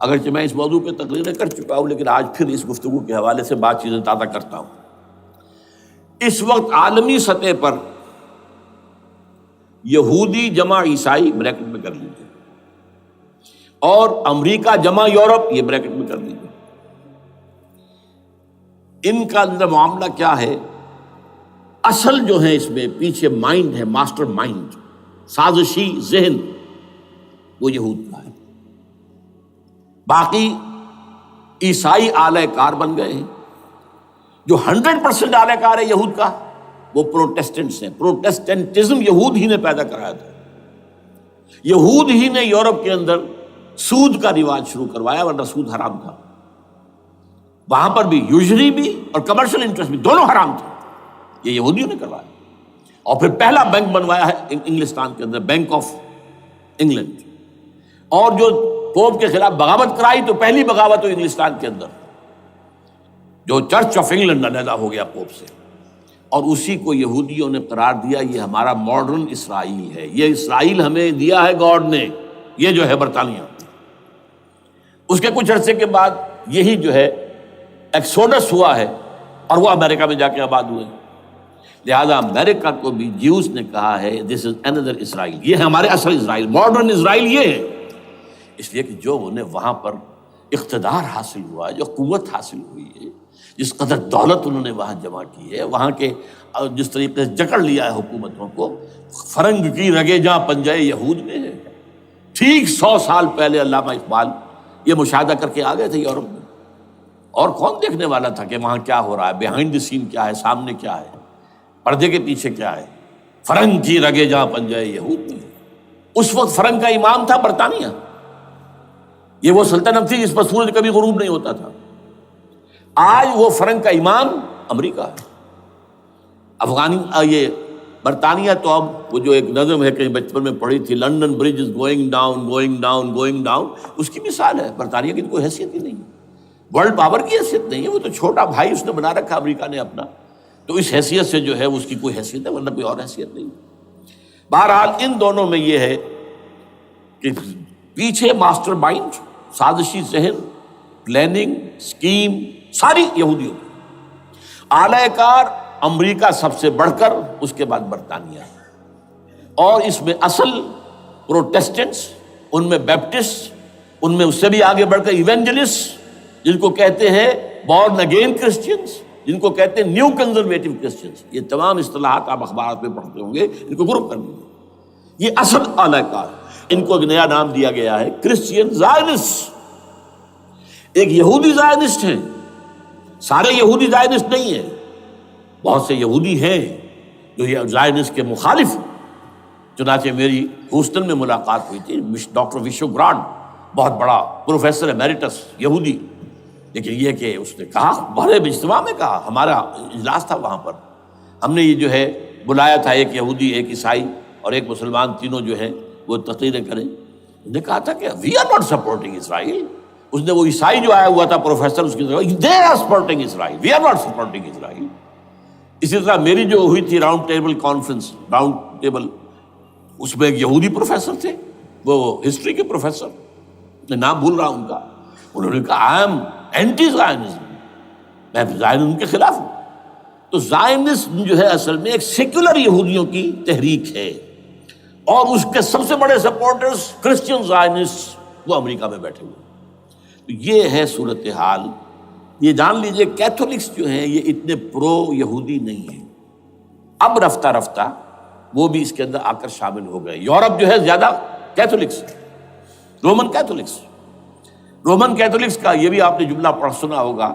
اگرچہ میں اس موضوع پہ تقریریں کر چکا ہوں، لیکن آج پھر اس گفتگو کے حوالے سے بات چیزیں تازہ کرتا ہوں۔ اس وقت عالمی سطح پر یہودی جمع عیسائی بریکٹ میں کر لیجیے، اور امریکہ جمع یورپ یہ بریکٹ میں کر لیجیے، ان کا اندر معاملہ کیا ہے؟ اصل جو ہے اس میں پیچھے مائنڈ ہے، ماسٹر مائنڈ، سازشی ذہن، وہ یہود کا ہے۔ باقی عیسائی اعلی کار بن گئے ہیں۔ جو 100% اعلی کار ہے یہود کا وہ پروٹیسٹنٹس ہیں۔ پروٹیسٹنٹزم یہود ہی نے پیدا کرایا تھا، یہود ہی نے یورپ کے اندر سود کا رواج شروع کروایا، ورنہ سود حرام تھا وہاں پر بھی، یوزری بھی اور کمرشل انٹرسٹ بھی، دونوں حرام تھے، یہ یہودیوں نے کروایا۔ اور پھر پہلا بینک بنوایا ہے انگلستان کے اندر، بینک آف انگلینڈ، اور جو پوپ کے خلاف بغاوت کرائی تو پہلی بغاوت ہوئی انگلستان کے اندر، جو چرچ آف انگلینڈ علیحدہ ہو گیا پوپ سے، اور اسی کو یہودیوں نے قرار دیا یہ ہمارا ماڈرن اسرائیل ہے، یہ اسرائیل ہمیں دیا ہے گاڈ نے، یہ جو ہے برطانیہ۔ اس کے کچھ عرصے کے بعد یہی جو ہے ایکسوڈس ہوا ہے، اور وہ امریکہ میں جا کے آباد ہوئے۔ لہذا امریکہ کو بھی جیوز نے کہا ہے دس از اندر اسرائیل، یہ ہے ہمارے اصل اسرائیل، ماڈرن اسرائیل یہ ہے۔ اس لیے کہ جو انہیں وہاں پر اقتدار حاصل ہوا ہے، جو قوت حاصل ہوئی ہے، جس قدر دولت انہوں نے وہاں جمع کی ہے، وہاں کے جس طریقے سے جکڑ لیا ہے حکومتوں کو، فرنگ کی رگے جہاں پنجے یہود میں ہے۔ ٹھیک 100 سال پہلے علامہ اقبال یہ مشاہدہ کر کے آ گئے تھے یورپ میں، اور کون دیکھنے والا تھا کہ وہاں کیا ہو رہا ہے، بیہائنڈ دی سین کیا ہے، سامنے کیا ہے، پردے کے پیچھے کیا ہے۔ فرنگ کی رگے جہاں پنجے یہود میں۔ اس وقت فرنگ کا امام تھا برطانیہ، یہ وہ سلطنت تھی جس پر سورج کبھی غروب نہیں ہوتا تھا۔ آج وہ فرنگ کا امام امریکہ ہے۔ یہ برطانیہ تو اب وہ جو ایک نظم ہے کہیں بچپن میں پڑھی تھی، London bridge is going down going down going down, اس کی مثال ہے۔ برطانیہ کی تو کوئی حیثیت ہی نہیں ہے، ورلڈ پاور کی حیثیت نہیں ہے، وہ تو چھوٹا بھائی اس نے بنا رکھا امریکہ نے اپنا، تو اس حیثیت سے جو ہے اس کی کوئی حیثیت ہے، ورنہ کوئی اور حیثیت نہیں۔ بہرحال ان دونوں میں یہ ہے کہ پیچھے ماسٹر مائنڈ، سازشی ذہن، پلاننگ، اسکیم ساری یہودیوں کی۔ اعلی کار امریکہ سب سے بڑھ کر، اس کے بعد برطانیہ، اور اس میں اصل پروٹیسٹنٹس، ان میں بیپٹسٹ، ان میں اس سے بھی آگے بڑھ کر ایونجلسٹ، جن کو کہتے ہیں بورن اگین کرسچنس، جن کو کہتے ہیں نیو کنزرویٹو کرسچنس، یہ تمام اصطلاحات آپ اخبارات میں پڑھتے ہوں گے، ان کو گروپ کر لیجیے۔ یہ اصل اعلی کار، ان کو ایک نیا نام دیا گیا ہے کرسچین زائنسٹ۔ ایک یہودی زائنسٹ ہیں، سارے یہودی زائنسٹ نہیں ہیں، بہت سے یہودی ہیں جو یہ زائنسٹ کے مخالف ہیں۔ چنانچہ میری ہیوسٹن میں ملاقات ہوئی تھی ڈاکٹر وشو گرانڈ، بہت بڑا پروفیسر ایمیریٹس یہودی، لیکن یہ کہ اس نے کہا، بڑے اجتماع میں کہا، ہمارا اجلاس تھا وہاں پر، ہم نے یہ جو ہے بلایا تھا ایک یہودی، ایک عیسائی اور ایک مسلمان، تینوں جو ہے وہ تقریریں کریں۔ انہوں نے کہا تھا کہ وی آر ناٹ سپورٹنگ اسرائیل۔ اس نے وہ عیسائی جو آیا ہوا تھا پروفیسر، اس کی طرف they are supporting Israel, we are not supporting Israel. اسی طرح میری جو ہوئی تھی round table conference, round table, اس میں ایک یہودی پروفیسر تھے، وہ ہسٹری کے پروفیسر، میں نام بھول رہا ہوں ان کا، انہوں نے کہا آئی ایم اینٹی زائنزم، میں زائنزم کے خلاف ہوں۔ تو زائنزم جو ہے اصل میں ایک سیکولر یہودیوں کی تحریک ہے، اور اس کے سب سے بڑے سپورٹرز کرسچین زائنسٹ وہ امریکہ میں بیٹھے ہوئے۔ تو یہ ہے صورتحال۔ یہ جان لیجئے کیتھولکس جو ہیں یہ اتنے پرو یہودی نہیں ہیں، اب رفتہ رفتہ وہ بھی اس کے اندر آ کر شامل ہو گئے۔ یورپ جو ہے زیادہ Catholics, Roman Catholics, Roman Catholics کا یہ بھی آپ نے جملہ پڑھ سنا ہوگا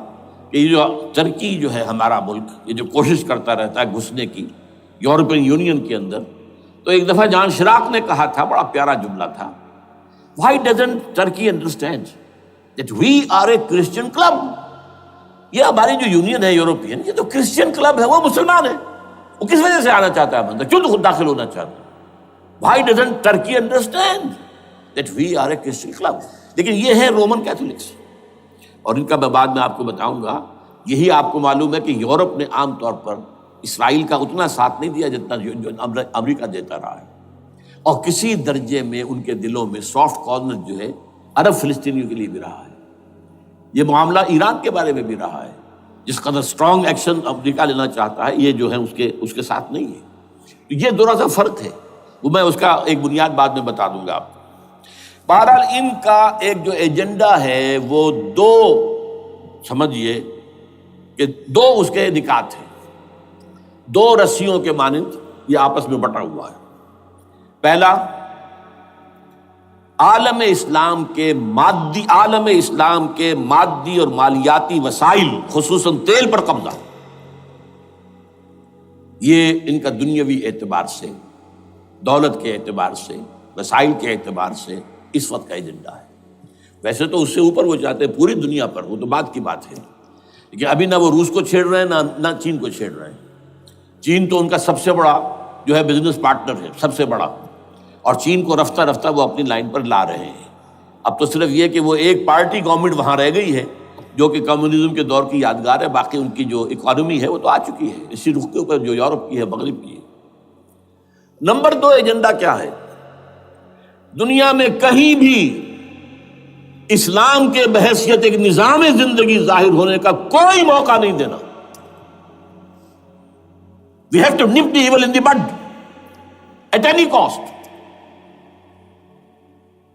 کہ یہ جو ترکی جو ہے ہمارا ملک، یہ جو کوشش کرتا رہتا ہے گھسنے کی یورپین یونین کے اندر، تو ایک دفعہ جان شراق نے کہا تھا، بڑا پیارا جملہ تھا، why doesn't Turkey understand that we are a Christian club؟ یہ ہماری جو یونین ہے یورپین، یہ تو کرسچین کلب ہے، وہ مسلمان ہے، وہ کس وجہ سے آنا چاہتا ہے اندر، کیوں تو خود داخل ہونا چاہتا ہے؟ why doesn't Turkey understand that we are a Christian club؟ لیکن یہ ہے رومن کیتھولکس، اور ان کا میں بعد میں آپ کو بتاؤں گا۔ یہی آپ کو معلوم ہے کہ یورپ نے عام طور پر اسرائیل کا اتنا ساتھ نہیں دیا جتنا جو امریکہ دیتا رہا ہے، اور کسی درجے میں ان کے دلوں میں سافٹ کارنر جو ہے عرب فلسطینیوں کے لیے بھی رہا ہے، یہ معاملہ ایران کے بارے میں بھی رہا ہے. جس قدر اسٹرانگ ایکشن امریکہ لینا چاہتا ہے یہ جو ہے اس کے ساتھ نہیں ہے. تو یہ تھوڑا سا فرق ہے، وہ میں اس کا ایک بنیاد بعد میں بتا دوں گا آپ کو. بہرحال ان کا ایک جو ایجنڈا ہے وہ دو، سمجھیے کہ دو اس کے نکات ہیں، دو رسیوں کے مانند یہ آپس میں بٹا ہوا ہے. پہلا، عالم اسلام کے مادی اور مالیاتی وسائل خصوصاً تیل پر قبضہ، یہ ان کا دنیاوی اعتبار سے، دولت کے اعتبار سے، وسائل کے اعتبار سے اس وقت کا ایجنڈا ہے. ویسے تو اس سے اوپر وہ چاہتے ہیں پوری دنیا پر، وہ تو بات کی بات ہے، لیکن ابھی نہ وہ روس کو چھیڑ رہے ہیں نہ چین کو چھیڑ رہے ہیں. چین تو ان کا سب سے بڑا جو ہے بزنس پارٹنر ہے، سب سے بڑا، اور چین کو رفتہ رفتہ وہ اپنی لائن پر لا رہے ہیں. اب تو صرف یہ کہ وہ ایک پارٹی گورنمنٹ وہاں رہ گئی ہے جو کہ کمیونزم کے دور کی یادگار ہے، باقی ان کی جو اکانومی ہے وہ تو آ چکی ہے اسی رخ کے اوپر جو یورپ کی ہے، مغرب کی ہے. نمبر دو ایجنڈا کیا ہے؟ دنیا میں کہیں بھی اسلام کے بحیثیت ایک نظام زندگی ظاہر ہونے کا کوئی موقع نہیں دینا. We have to nip the evil in the bud at any cost.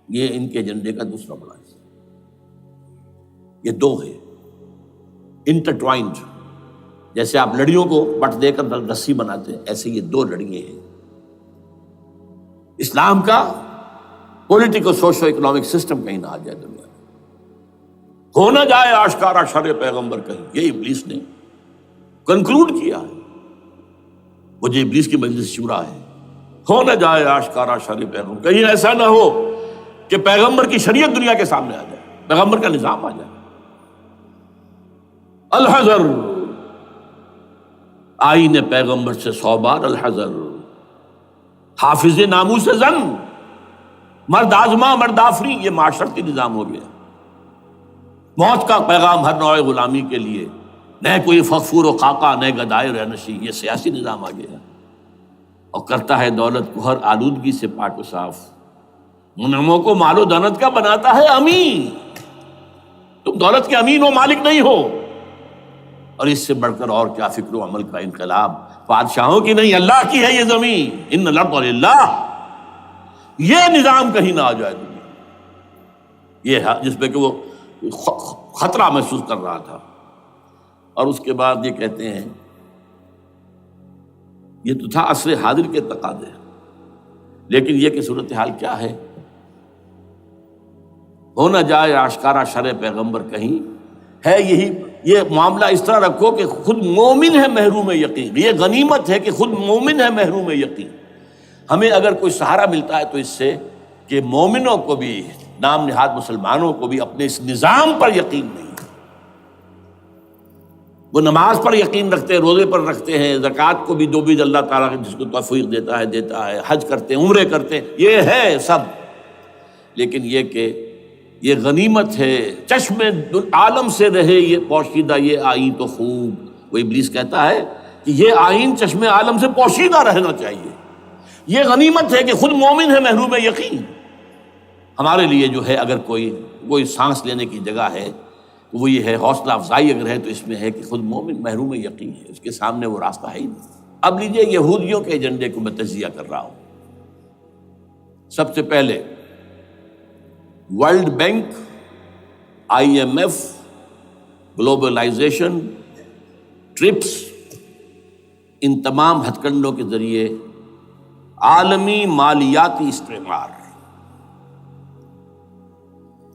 یہ ان کے ایجنڈے کا دوسرا بڑا حصہ. یہ دو ہے انٹرٹوائنڈ، جیسے آپ لڑیوں کو بٹ دے کر رسی بناتے ہیں، ایسے یہ دو لڑیے ہیں. اسلام کا پولیٹیکل سوشو اکنامک سسٹم کہیں نہ آ جائے دنیا میں، ہو نہ جائے آشکارا شر پیغمبر کہیں. یہ ابلیس نے کنکلوڈ کیا ہے، وہ جو ابلیس کی مجلس شورا ہے، ہو نہ جائے آشکارا شر پیغمبر، کہیں ایسا نہ ہو کہ پیغمبر کی شریعت دنیا کے سامنے آ جائے، پیغمبر کا نظام آ جائے. الحذر، آئین پیغمبر سے 100 بار الحذر. حافظ ناموس زن، مرد آزما مرد آفری، یہ معاشرتی نظام ہو گیا. موت کا پیغام ہر نوع غلامی کے لیے، نہ کوئی فخفور و خاکہ، نہ گدائے رہنشی، یہ سیاسی نظام آ گیا. اور کرتا ہے دولت کو ہر آلودگی سے پاک و صاف، منعموں کو مال و دولت کا بناتا ہے امین. تم دولت کے امین و مالک نہیں ہو. اور اس سے بڑھ کر اور کیا فکر و عمل کا انقلاب، بادشاہوں کی نہیں اللہ کی ہے یہ زمین، ان الارض للہ. یہ نظام کہیں نہ آ جائے دنیا، یہ جس پہ کہ وہ خطرہ محسوس کر رہا تھا. اور اس کے بعد یہ کہتے ہیں، یہ تو تھا عصر حاضر کے تقاضے، لیکن یہ کہ صورتحال کیا ہے؟ ہو نہ جائے آشکارا شر پیغمبر کہیں ہے. یہ معاملہ اس طرح رکھو کہ خود مومن ہے محروم یقین. یہ غنیمت ہے کہ خود مومن ہے محروم یقین. ہمیں اگر کوئی سہارا ملتا ہے تو اس سے کہ مومنوں کو بھی، نام نہاد مسلمانوں کو بھی اپنے اس نظام پر یقین نہیں. وہ نماز پر یقین رکھتے ہیں، روزے پر رکھتے ہیں، زکوٰۃ کو بھی جو بھی اللہ تعالیٰ جس کو توفیق دیتا ہے، حج کرتے ہیں، عمرے کرتے ہیں، یہ ہے سب. لیکن یہ کہ یہ غنیمت ہے، چشم عالم سے رہے یہ پوشیدہ یہ آئین تو خوب. وہ ابلیس کہتا ہے کہ یہ آئین چشم عالم سے پوشیدہ رہنا چاہیے. یہ غنیمت ہے کہ خود مومن ہے محروم یقین. ہمارے لیے جو ہے اگر کوئی سانس لینے کی جگہ ہے تو وہ یہ ہے، حوصلہ افزائی اگر ہے تو اس میں ہے کہ خود مومن محروم یقین ہے، اس کے سامنے وہ راستہ ہے ہی نہیں. اب لیجیے یہودیوں کے ایجنڈے کو میں تجزیہ کر رہا ہوں. سب سے پہلے world bank, IMF، globalisation, TRIPS, ان تمام ہتھ کنڈوں کے ذریعے عالمی مالیاتی استعمار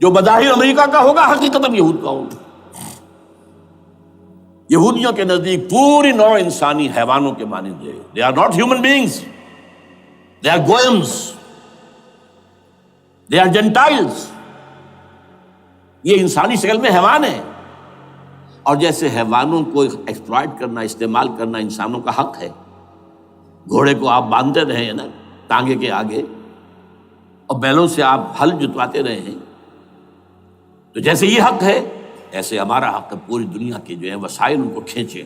جو بظاہر امریکہ کا ہوگا حقیقتاً یہود کا ہوگا. یہودیوں کے نزدیک پوری نوع انسانی حیوانوں کے مانند ہے. They are not human beings. They are goyams. They are Gentiles. یہ انسانی شکل میں حیوان ہیں، اور جیسے حیوانوں کو ایکسپلائٹ کرنا، استعمال کرنا انسانوں کا حق ہے. گھوڑے کو آپ باندھتے رہے ہیں نا ٹانگے کے آگے، اور بیلوں سے آپ ہل جتواتے رہے ہیں، تو جیسے یہ حق ہے ایسے ہمارا حق ہے پوری دنیا کے جو ہے وسائل ان کو کھینچے.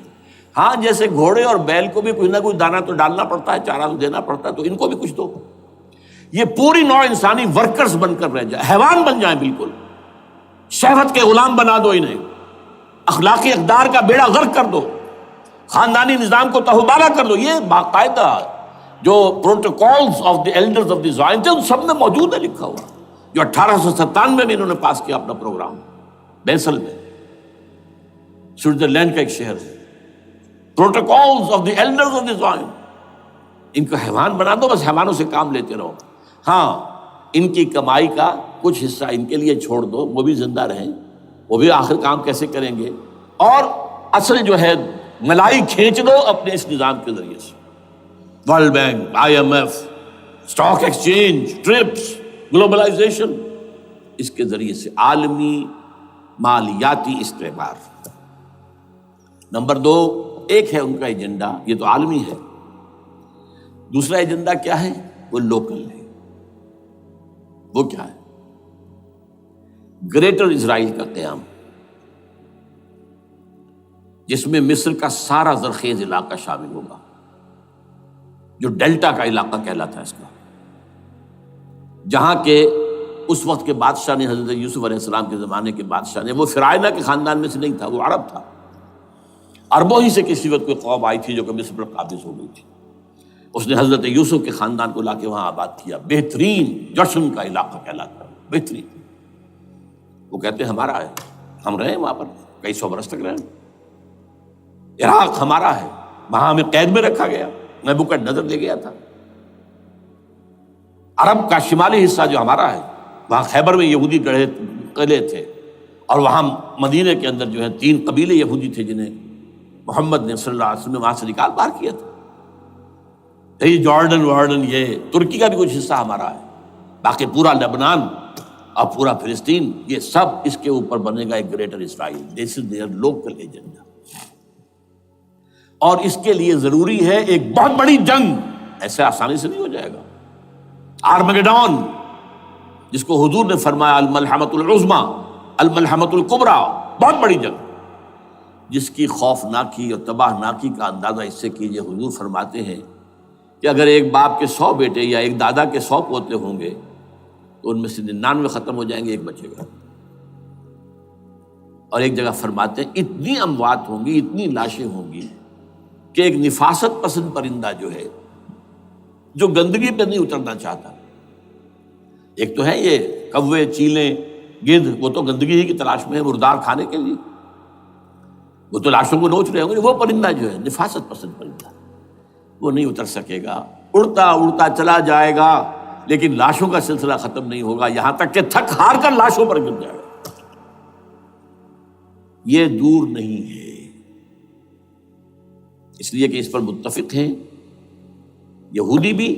ہاں جیسے گھوڑے اور بیل کو بھی کچھ نہ کچھ دانا تو ڈالنا پڑتا ہے، چارہ تو دینا پڑتا ہے، تو ان کو بھی کچھ دو. یہ پوری نوع انسانی ورکرز بن کر رہ جائے، حیوان بن جائیں، بالکل شہوت کے غلام بنا دو انہیں، اخلاقی اقدار کا بیڑا غرق کر دو، خاندانی نظام کو تہوبالا کر دو. یہ باقاعدہ جو protocols of the elders of the Zion تھے ان سب میں موجود ہے لکھا ہوا، جو 1897 میں انہوں نے پاس کیا اپنا پروگرام بیسل میں، سوئٹزرلینڈ کا ایک شہر ہے. Protocols of the elders of the Zion. ان کو حیوان بنا دو، بس حیوانوں سے کام لیتے رہو. ہاں ان کی کمائی کا کچھ حصہ ان کے لیے چھوڑ دو، وہ بھی زندہ رہیں، وہ بھی آخر کام کیسے کریں گے، اور اصل جو ہے ملائی کھینچ دو اپنے اس نظام کے ذریعے سے. World bank, I M F, stock exchange, TRIPS, globalisation, اس کے ذریعے سے عالمی مالیاتی استعمار. نمبر 2، ایک ہے ان کا ایجنڈا، یہ تو عالمی ہے. دوسرا ایجنڈا کیا ہے؟ وہ لوکل ہے. وہ کیا ہے؟ گریٹر اسرائیل کا قیام، جس میں مصر کا سارا زرخیز علاقہ شامل ہوگا، جو ڈیلٹا کا علاقہ کہلاتا ہے اس کا، جہاں کے اس وقت کے بادشاہ نے، حضرت یوسف علیہ السلام کے زمانے کے بادشاہ نے، وہ فرعونہ کے خاندان میں سے نہیں تھا، وہ عرب تھا. عربوں ہی سے کسی وقت کوئی قوم آئی تھی جو کہ مصر پر قابض ہو گئی تھی. اس نے حضرت یوسف کے خاندان کو لا کے وہاں آباد کیا. بہترین جشن کا علاقہ کہلاتا ہے، بہترین. وہ کہتے ہیں ہمارا ہے، ہم رہے وہاں پر کئی سو برس تک رہے. عراق ہمارا ہے، وہاں ہمیں قید میں رکھا گیا، نبوکدنضر لے گیا تھا. عرب کا شمالی حصہ جو ہمارا ہے، وہاں خیبر میں یہودی قلعے تھے، اور وہاں مدینے کے اندر جو ہے 3 قبیلے یہودی تھے جنہیں محمد نے صلی اللہ علیہ وسلم وہاں سے نکال باہر کیا تھا. یہ جارڈن یہ ترکی کا بھی کچھ حصہ ہمارا ہے، باقی پورا لبنان اور پورا فلسطین، یہ سب اس کے اوپر بنے گا ایک greater Israel. This is there local agenda. اور اس کے لیے ضروری ہے ایک بہت بڑی جنگ. ایسے آسانی سے نہیں ہو جائے گا. آرمگیڈون، جس کو حضور نے فرمایا الملحمۃ العظمیٰ، الملحمۃ الکبریٰ، بہت بڑی جنگ، جس کی خوفناکی اور تباہ ناکی کا اندازہ اس سے کیجیے. حضور فرماتے ہیں کہ اگر ایک باپ کے 100 بیٹے یا ایک دادا کے 100 پوتے ہوں گے تو ان میں سے 99 ختم ہو جائیں گے، ایک بچے گا. اور ایک جگہ فرماتے ہیں اتنی اموات ہوں گی، اتنی لاشیں ہوں گی کہ ایک نفاست پسند پرندہ جو ہے، جو گندگی پہ نہیں اترنا چاہتا. ایک تو ہے یہ کوے، چیلیں، گدھ، وہ تو گندگی ہی کی تلاش میں ہے مردار کھانے کے لیے، وہ تو لاشوں کو نوچ رہے ہوں گے. وہ پرندہ جو ہے نفاست پسند پرندہ، وہ نہیں اتر سکے گا، اڑتا اڑتا چلا جائے گا، لیکن لاشوں کا سلسلہ ختم نہیں ہوگا، یہاں تک کہ تھک ہار کر لاشوں پر گر جائے گا. یہ دور نہیں ہے، اس لیے کہ اس پر متفق ہیں یہودی بھی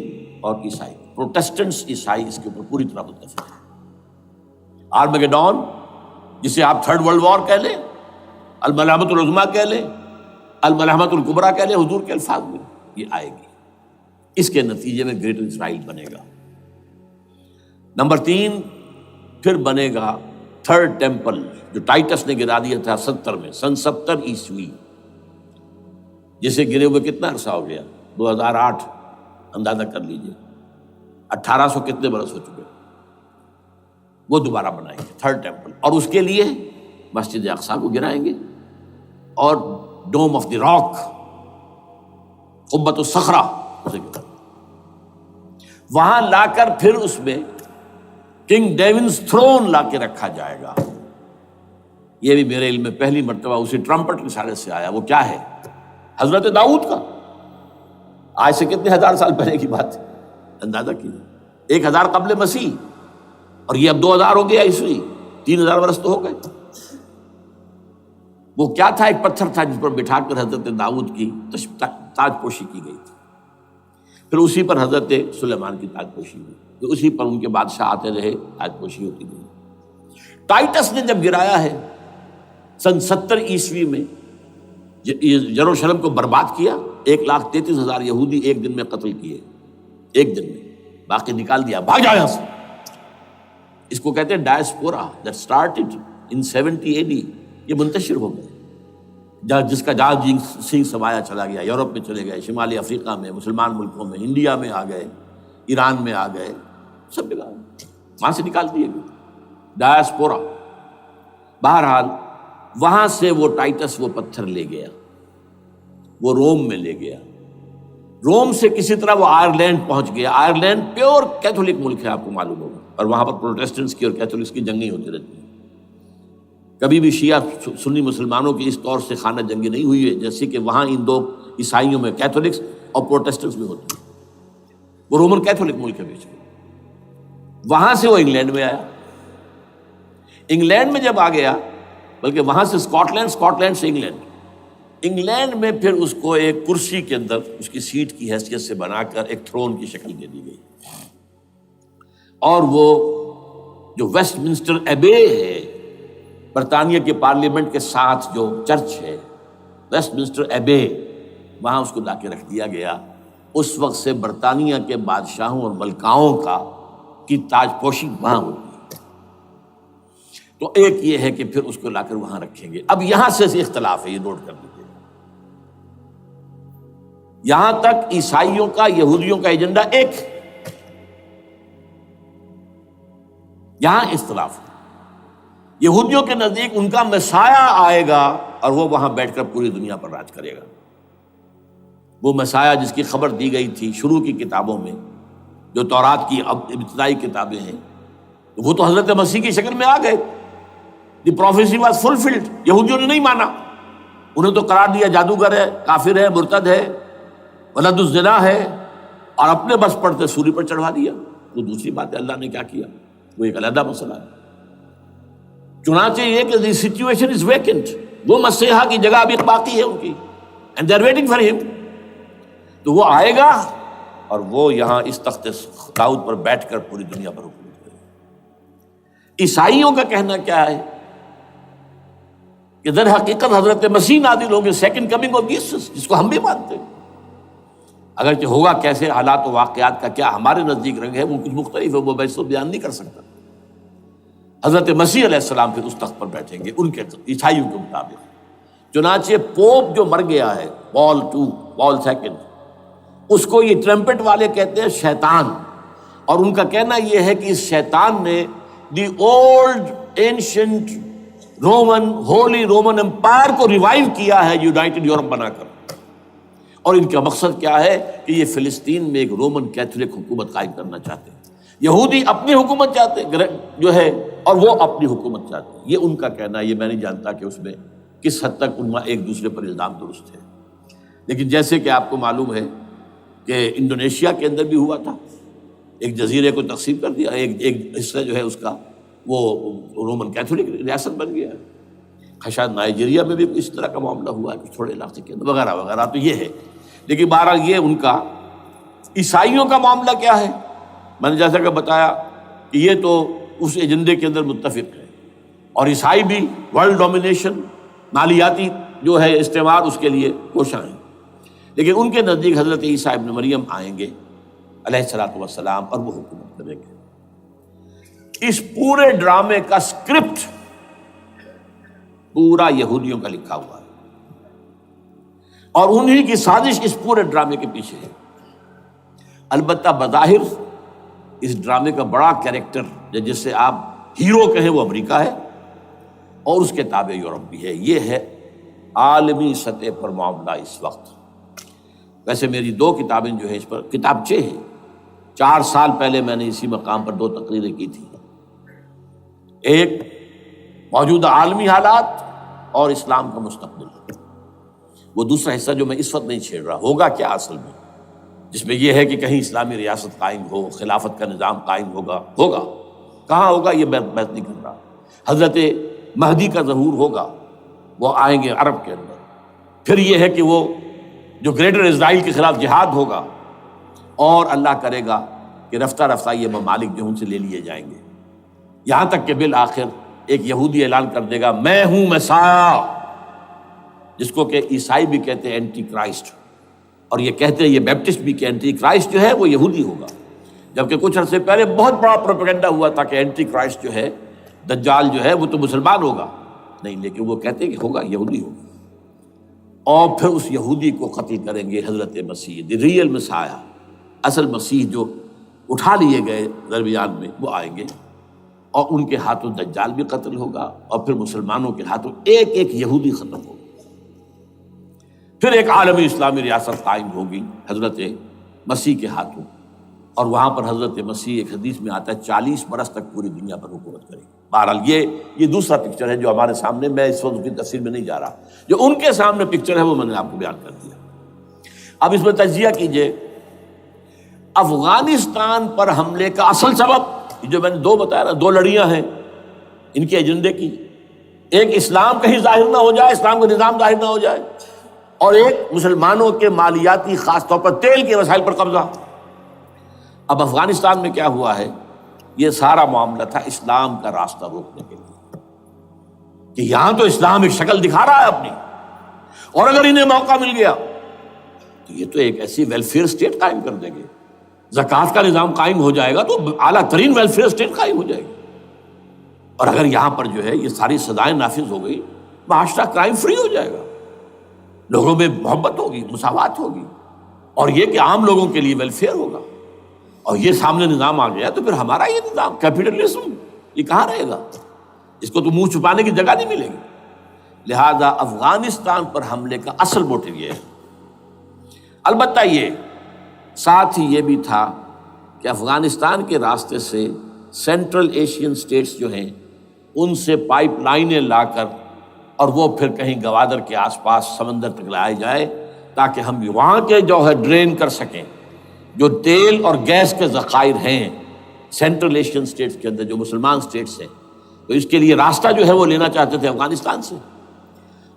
اور عیسائی. پروٹسٹنٹس، عیسائی اس کے اوپر پوری طرح متفق ہیں. آرمگیڈون، جسے آپ 3rd ورلڈ وار کہہ لیں، الملحمۃ العظمیٰ کہہ لیں، الملحمۃ الکبریٰ کہہ لیں حضور کے الفاظ میں، یہ آئے گی. اس کے نتیجے میں گریٹر اسرائیل بنے گا. نمبر 3، پھر بنے گا 3rd ٹیمپل، جو ٹائٹس نے گرا دیا تھا 70 میں، سن 70 عیسوی، جسے گرے ہوئے کتنا عرصہ ہو گیا؟ 2008. اندازہ کر لیجئے 1800 کتنے برس ہو چکے. وہ دوبارہ بنائیں گے 3rd ٹیمپل، اور اس کے لیے مسجد اقصیٰ کو گرائیں گے، اور ڈوم آف دی راک، قبۃ الصخرہ، وہاں لا کر پھر اس میں کنگ ڈیونز تھرون لا کے رکھا جائے گا. یہ بھی میرے علم میں پہلی مرتبہ اسی ٹرمپٹ کے اشارے سے آیا. وہ کیا ہے؟ حضرت داؤد کا. آج سے کتنے 1000 سال پہلے کی بات ہے، اندازہ کیجیے. 1000 قبل مسیح، اور یہ اب 2000 ہو گیا عیسوی، 3000 برس تو ہو گئے. وہ کیا تھا؟ ایک پتھر تھا جس پر بٹھا کر حضرت داؤد کی تاج پوشی کی گئی تھی. پھر اسی پر حضرت سلیمان کی تاج پوشی ہوئی، پھر اسی پر ان کے بادشاہ آتے رہے، تاج پوشی ہوتی گئی. ٹائٹس نے جب گرایا ہے سن 70 عیسوی میں، یروشلم کو برباد کیا، 1,33,000 یہودی ایک دن میں قتل کیے، ایک دن میں، باقی نکال دیا، بھاگ جاؤ یہاں سے. اس کو کہتے ہیں diaspora, that started in 70 AD. یہ منتشر ہو گئے، جس کا جہاز سنگھ سمایا چلا گیا، یورپ میں چلے گئے، شمالی افریقہ میں، مسلمان ملکوں میں، انڈیا میں آ گئے، ایران میں آ گئے، سب جگہ وہاں سے نکال دیے گئے، ڈایاسپورا۔ بہرحال وہاں سے وہ ٹائٹس وہ پتھر لے گیا، وہ روم میں لے گیا، روم سے کسی طرح وہ آئرلینڈ پہنچ گیا۔ آئرلینڈ پیور کیتھولک ملک ہے، آپ کو معلوم ہوگا، اور وہاں پر پروٹیسٹنٹس کی اور کیتھولکس کی جنگیں ہوتی رہتی ہیں۔ کبھی بھی شیعہ سنی مسلمانوں کی اس طور سے خانہ جنگی نہیں ہوئی ہے جیسے کہ وہاں ان دو عیسائیوں میں کیتھولکس اور پروٹیسٹنٹس میں ہوتی ہیں۔ وہ رومن کیتھولک ملک ہے بیچ میں۔ وہاں سے وہ انگلینڈ میں آیا، انگلینڈ میں جب آ گیا، بلکہ وہاں سے اسکاٹ لینڈ سے انگلینڈ میں پھر اس کو ایک کرسی کے اندر اس کی سیٹ کی حیثیت سے بنا کر ایک تھرون کی شکل دے دی گئی، اور وہ جو ویسٹ منسٹر ایبے ہے، برطانیہ کے پارلیمنٹ کے ساتھ جو چرچ ہے ویسٹ منسٹر ایبے، وہاں اس کو لا کے رکھ دیا گیا۔ اس وقت سے برطانیہ کے بادشاہوں اور ملکاؤں کی تاج پوشی وہاں ہوتی ہے۔ تو ایک یہ ہے کہ پھر اس کو لا کر وہاں رکھیں گے۔ اب یہاں سے اختلاف ہے، یہ نوٹ کر لیجیے۔ یہاں تک عیسائیوں کا یہودیوں کا ایجنڈا ایک، یہاں اختلاف ہے۔ یہودیوں کے نزدیک ان کا مسیح آئے گا اور وہ وہاں بیٹھ کر پوری دنیا پر راج کرے گا۔ وہ مسیح جس کی خبر دی گئی تھی شروع کی کتابوں میں، جو تورات کی ابتدائی کتابیں ہیں، وہ تو حضرت مسیح کی شکل میں آ گئے۔ دی پروفیسی واز فلفلڈ۔ یہودیوں نے نہیں مانا، انہیں تو قرار دیا جادوگر ہے، کافر ہے، مرتد ہے، ولد الزنا ہے، اور اپنے بس پڑتے سولی پر چڑھوا دیا۔ تو دوسری بات ہے اللہ نے کیا کیا، وہ ایک علیحدہ مسئلہ ہے۔ چنانچہ یہ کہ دی سچویشن از ویکنٹ، وہ مسیحا کی جگہ ابھی باقی ہے ان کی، and they are waiting for ہم۔ تو وہ آئے گا اور وہ یہاں اس تخت داؤد پر بیٹھ کر پوری دنیا پر حکومت کرے گا۔ عیسائیوں کا کہنا کیا ہے کہ در حقیقت حضرت مسیح نازل ہوں گے، سیکنڈ کمنگ آف جیسس، جس کو ہم بھی مانتے ہیں۔ اگرچہ ہوگا کیسے، حالات و واقعات کا کیا ہمارے نزدیک رنگ ہے وہ کچھ مختلف ہے، وہ میں اس کو بیان نہیں کر سکتا۔ حضرت مسیح علیہ السلام پھر اس تخت پر بیٹھیں گے ان کے عیسائیوں کے مطابق۔ چنانچہ پوپ جو مر گیا ہے، پال سیکنڈ، اس کو یہ ٹرمپٹ والے کہتے ہیں شیطان، اور ان کا کہنا یہ ہے کہ اس شیطان نے the old ancient Holy Roman Empire کو ریوائیو کیا ہے یونائٹڈ یورپ بنا کر، اور ان کا مقصد کیا ہے کہ یہ فلسطین میں ایک رومن کیتھولک حکومت قائم کرنا چاہتے ہیں۔ یہودی اپنی حکومت چاہتے جو ہے، اور وہ اپنی حکومت چاہتے ہیں۔ یہ ان کا کہنا ہے، یہ میں نہیں جانتا کہ اس میں کس حد تک ان ایک دوسرے پر الزام درست ہے۔ لیکن جیسے کہ آپ کو معلوم ہے کہ انڈونیشیا کے اندر بھی ہوا تھا، ایک جزیرے کو تقسیم کر دیا، ایک حصہ جو ہے اس کا وہ رومن کیتھولک ریاست بن گیا ہے۔ شاید نائجیریا میں بھی اس طرح کا معاملہ ہوا ہے کچھ تھوڑے علاقے کے اندر، وغیرہ وغیرہ۔ تو یہ ہے، لیکن بہرحال یہ ان کا۔ عیسائیوں کا معاملہ کیا ہے؟ میں نے جیسا کہ بتایا کہ یہ تو اس ایجنڈے کے اندر متفق ہے، اور عیسائی بھی ورلڈ ڈومینیشن، مالیاتی جو ہے استعمار، اس کے لیے کوشاں ہیں۔ لیکن ان کے نزدیک حضرت عیسیٰ ابن مریم آئیں گے علیہ الصلوۃ والسلام، اور وہ حکومت کریں گے۔ اس پورے ڈرامے کا اسکرپٹ پورا یہودیوں کا لکھا ہوا ہے، اور انہی کی سازش اس پورے ڈرامے کے پیچھے ہے۔ البتہ بظاہر اس ڈرامے کا بڑا کیریکٹر جس سے آپ ہیرو کہیں وہ امریکہ ہے، اور اس کے تابع یورپ بھی ہے۔ یہ ہے عالمی سطح پر معاملہ اس وقت۔ ویسے میری 2 کتابیں جو ہیں اس پر کتابچے ہیں، 4 سال پہلے میں نے اسی مقام پر 2 تقریریں کی تھی۔ ایک موجودہ عالمی حالات اور اسلام کا مستقبل، وہ دوسرا حصہ جو میں اس وقت نہیں چھیڑ رہا، ہوگا کیا اصل میں، جس میں یہ ہے کہ کہیں اسلامی ریاست قائم ہو، خلافت کا نظام قائم ہوگا کہاں ہوگا یہ میں بحث نہیں کر رہا۔ حضرت مہدی کا ظہور ہوگا، وہ آئیں گے عرب کے اندر۔ پھر یہ ہے کہ وہ جو گریٹر اسرائیل کے خلاف جہاد ہوگا، اور اللہ کرے گا کہ رفتہ رفتہ یہ ممالک جو ان سے لے لیے جائیں گے، یہاں تک کہ بالآخر ایک یہودی اعلان کر دے گا میں ہوں مسیح، جس کو کہ عیسائی بھی کہتے ہیں اینٹی کرائسٹ، اور یہ کہتے ہیں یہ بیپٹسٹ بھی کہ اینٹی کرائسٹ جو ہے وہ یہودی ہوگا، جبکہ کچھ عرصے پہلے بہت بڑا پروپیگنڈا ہوا تھا کہ اینٹی کرائسٹ جو ہے، دجال جو ہے وہ تو مسلمان ہوگا نہیں، لیکن وہ کہتے ہیں کہ ہوگا یہودی ہوگا، اور پھر اس یہودی کو قتل کریں گے حضرت مسیح، دی ریئل مسیح، اصل مسیح جو اٹھا لیے گئے درمیان میں، وہ آئیں گے اور ان کے ہاتھوں دجال بھی قتل ہوگا، اور پھر مسلمانوں کے ہاتھوں ایک ایک یہودی ختم ہوگا، پھر ایک عالمی اسلامی ریاست قائم ہوگی حضرت مسیح کے ہاتھوں، اور وہاں پر حضرت مسیح ایک حدیث میں آتا ہے 40 برس تک پوری دنیا پر حکومت کرے گی۔ بہرحال یہ دوسرا پکچر ہے جو ہمارے سامنے، میں اس وقت کی تفصیل میں نہیں جا رہا، جو ان کے سامنے پکچر ہے وہ میں نے آپ کو بیان کر دیا۔ اب اس میں تجزیہ کیجئے افغانستان پر حملے کا اصل سبب، جو میں نے دو بتایا نا، دو لڑیاں ہیں ان کے ایجنڈے کی، ایک اسلام کہیں ظاہر نہ ہو جائے، اسلام کا نظام ظاہر نہ ہو جائے، اور ایک مسلمانوں کے مالیاتی خاص طور پر تیل کے وسائل پر قبضہ۔ اب افغانستان میں کیا ہوا ہے، یہ سارا معاملہ تھا اسلام کا راستہ روکنے کے لیے، کہ یہاں تو اسلام ایک شکل دکھا رہا ہے اپنی، اور اگر انہیں موقع مل گیا تو یہ تو ایک ایسی ویلفیئر اسٹیٹ قائم کر دیں گے، زکوٰۃ کا نظام قائم ہو جائے گا تو اعلیٰ ترین ویلفیئر اسٹیٹ قائم ہو جائے گی، اور اگر یہاں پر جو ہے یہ ساری سزائیں نافذ ہو گئی، معاشرہ کرائم فری ہو جائے گا، لوگوں میں محبت ہوگی، مساوات ہوگی، اور یہ کہ عام لوگوں کے لیے ویلفیئر ہوگا، اور یہ سامنے نظام آ گیا تو پھر ہمارا یہ نظام کیپٹلزم یہ کہاں رہے گا، اس کو تو منہ چھپانے کی جگہ نہیں ملے گی۔ لہذا افغانستان پر حملے کا اصل موٹو یہ ہے۔ البتہ یہ ساتھ ہی یہ بھی تھا کہ افغانستان کے راستے سے سینٹرل ایشین سٹیٹس جو ہیں ان سے پائپ لائنیں لا کر، اور وہ پھر کہیں گوادر کے آس پاس سمندر تک لائے جائے، تاکہ ہم وہاں کے جو ہے ڈرین کر سکیں جو تیل اور گیس کے ذخائر ہیں سینٹرل ایشین سٹیٹس کے اندر جو مسلمان سٹیٹس ہیں، تو اس کے لیے راستہ جو ہے وہ لینا چاہتے تھے افغانستان سے۔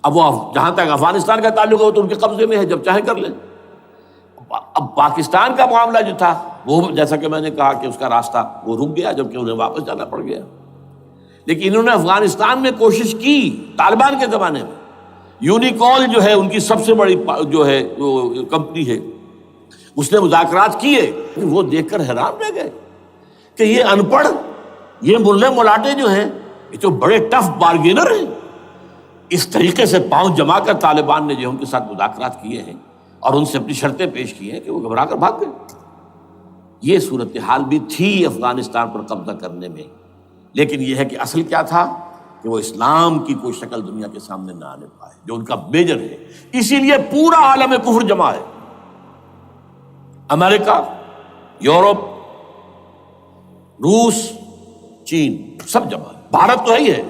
اب وہ جہاں تک افغانستان کا تعلق ہے تو ان کے قبضے میں ہے، جب چاہیں کر لیں۔ اب پاکستان کا معاملہ جو تھا وہ جیسا کہ میں نے کہا کہ اس کا راستہ وہ رک گیا، جبکہ انہیں واپس جانا پڑ گیا، لیکن انہوں نے افغانستان میں کوشش کی طالبان کے زمانے میں۔ یونیکول جو ہے ان کی سب سے بڑی جو ہے کمپنی ہے، اس نے مذاکرات کیے، وہ دیکھ کر حیران رہ گئے کہ یہ ان پڑھ، یہ ملے ملاٹے جو ہیں یہ تو بڑے ٹف بارگینر ہیں۔ اس طریقے سے پاؤں جما کر طالبان نے جو ان کے ساتھ مذاکرات کیے ہیں اور ان سے اپنی شرطیں پیش کی ہیں کہ وہ گھبرا کر بھاگ گئے۔ یہ صورتحال بھی تھی افغانستان پر قبضہ کرنے میں، لیکن یہ ہے کہ اصل کیا تھا کہ وہ اسلام کی کوئی شکل دنیا کے سامنے نہ آنے پائے، جو ان کا میجر ہے۔ اسی لیے پورا عالم کفر جمع ہے، امریکہ، یورپ، روس، چین، سب جمع ہے، بھارت تو ہے ہی ہے،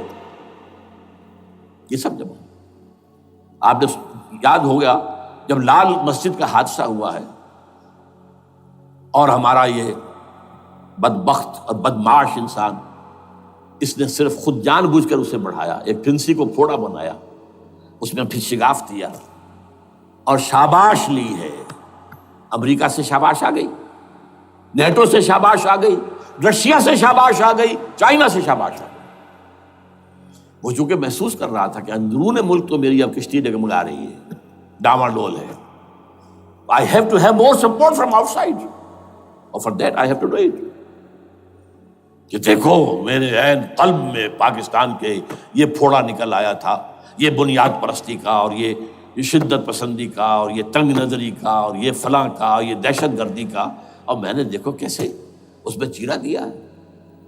یہ سب جمع ہے۔ آپ نے یاد ہو گیا جب لال مسجد کا حادثہ ہوا ہے اور ہمارا یہ بدبخت اور بدمعاش انسان، اس نے صرف خود جان بوجھ کر اسے بڑھایا، ایک پھنسی کو پھوڑا بنایا، اس میں پھر شگاف دیا اور شاباش لی ہے۔ امریکہ سے شاباش آ گئی، نیٹو سے شاباش آ گئی، رشیا سے شاباش آ گئی، چائنا سے شاباش آ گئی۔ وہ چونکہ محسوس کر رہا تھا کہ اندرون ملک تو میری اب کشتی ڈگمگا رہی ہے، ڈاماڈول ہے، I have to have more support from outside, اور for that I have to do it۔ کہ دیکھو میرے عین قلب میں پاکستان کے یہ پھوڑا نکل آیا تھا، یہ بنیاد پرستی کا اور یہ شدت پسندی کا اور یہ تنگ نظری کا اور یہ فلاں کا، یہ دہشت گردی کا، اور میں نے دیکھو کیسے اس میں چیرا دیا ہے،